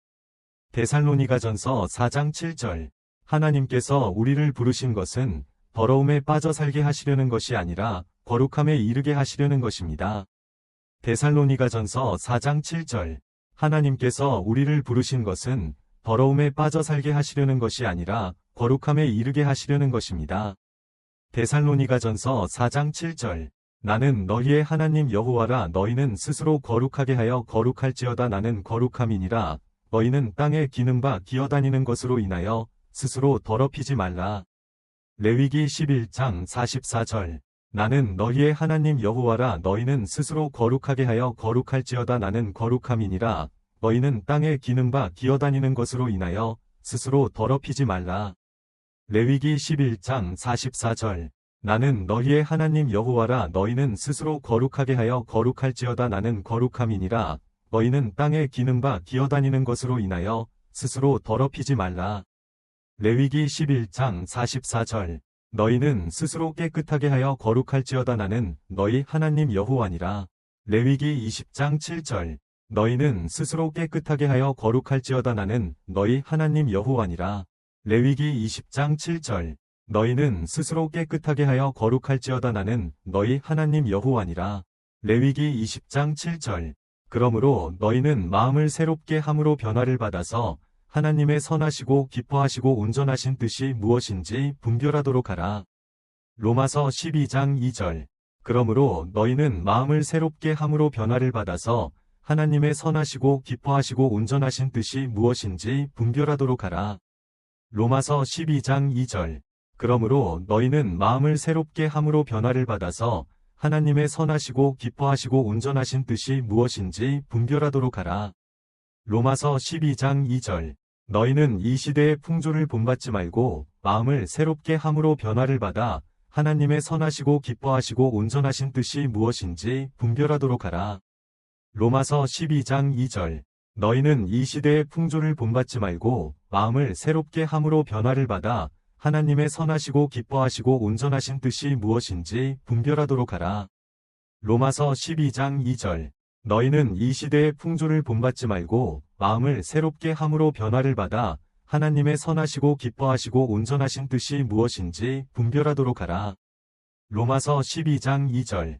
데살로니가전서 4장 7절. 하나님께서 우리를 부르신 것은 더러움에 빠져 살게 하시려는 것이 아니라 거룩함에 이르게 하시려는 것입니다. 데살로니가전서 4장 7절. 하나님께서 우리를 부르신 것은 더러움에 빠져 살게 하시려는 것이 아니라 거룩함에 이르게 하시려는 것입니다. 데살로니가전서 4장 7절. 나는 너희의 하나님 여호와라. 너희는 스스로 거룩하게 하여 거룩할지어다. 나는 거룩함이니라. 너희는 땅에 기는 바 기어다니는 것으로 인하여 스스로 더럽히지 말라. 레위기 11장 44절. 나는 너희의 하나님 여호와라. 너희는 스스로 거룩하게 하여 거룩할지어다. 나는 거룩함이니라. 너희는 땅에 기는 바 기어다니는 것으로 인하여 스스로 더럽히지 말라. 레위기 11장 44절. 나는 너희의 하나님 여호와라. 너희는 스스로 거룩하게 하여 거룩할지어다. 나는 거룩함이니라. 너희는 땅에 기는 바 기어다니는 것으로 인하여 스스로 더럽히지 말라. 레위기 11장 44절. 너희는 스스로 깨끗하게 하여 거룩할지어다. 나는 너희 하나님 여호와니라. 레위기 20장 7절. 너희는 스스로 깨끗하게 하여 거룩할지어다. 나는 너희 하나님 여호와니라. 레위기 20장 7절. 너희는 스스로 깨끗하게 하여 거룩할지어다. 나는 너희 하나님 여호와니라. 레위기 20장 7절. 그러므로 너희는 마음을 새롭게 함으로 변화를 받아서 하나님의 선하시고 기뻐하시고 온전하신 뜻이 무엇인지 분별하도록 하라. 로마서 12장 2절. 그러므로 너희는 마음을 새롭게 함으로 변화를 받아서 하나님의 선하시고 기뻐하시고 온전하신 뜻이 무엇인지 분별하도록 하라. 로마서 12장 2절. 그러므로 너희는 마음을 새롭게 함으로 변화를 받아서 하나님의 선하시고 기뻐하시고 온전하신 뜻이 무엇인지 분별하도록 하라. 로마서 12장 2절. 너희는 이 시대의 풍조를 본받지 말고 마음을 새롭게 함으로 변화를 받아 하나님의 선하시고 기뻐하시고 온전하신 뜻이 무엇인지 분별하도록 하라. 로마서 12장 2절. 너희는 이 시대의 풍조를 본받지 말고 마음을 새롭게 함으로 변화를 받아 하나님의 선하시고 기뻐하시고 온전하신 뜻이 무엇인지 분별하도록 하라. 로마서 12장 2절. 너희는 이 시대의 풍조를 본받지 말고 마음을 새롭게 함으로 변화를 받아 하나님의 선하시고 기뻐하시고 온전하신 뜻이 무엇인지 분별하도록 하라. 로마서 12장 2절.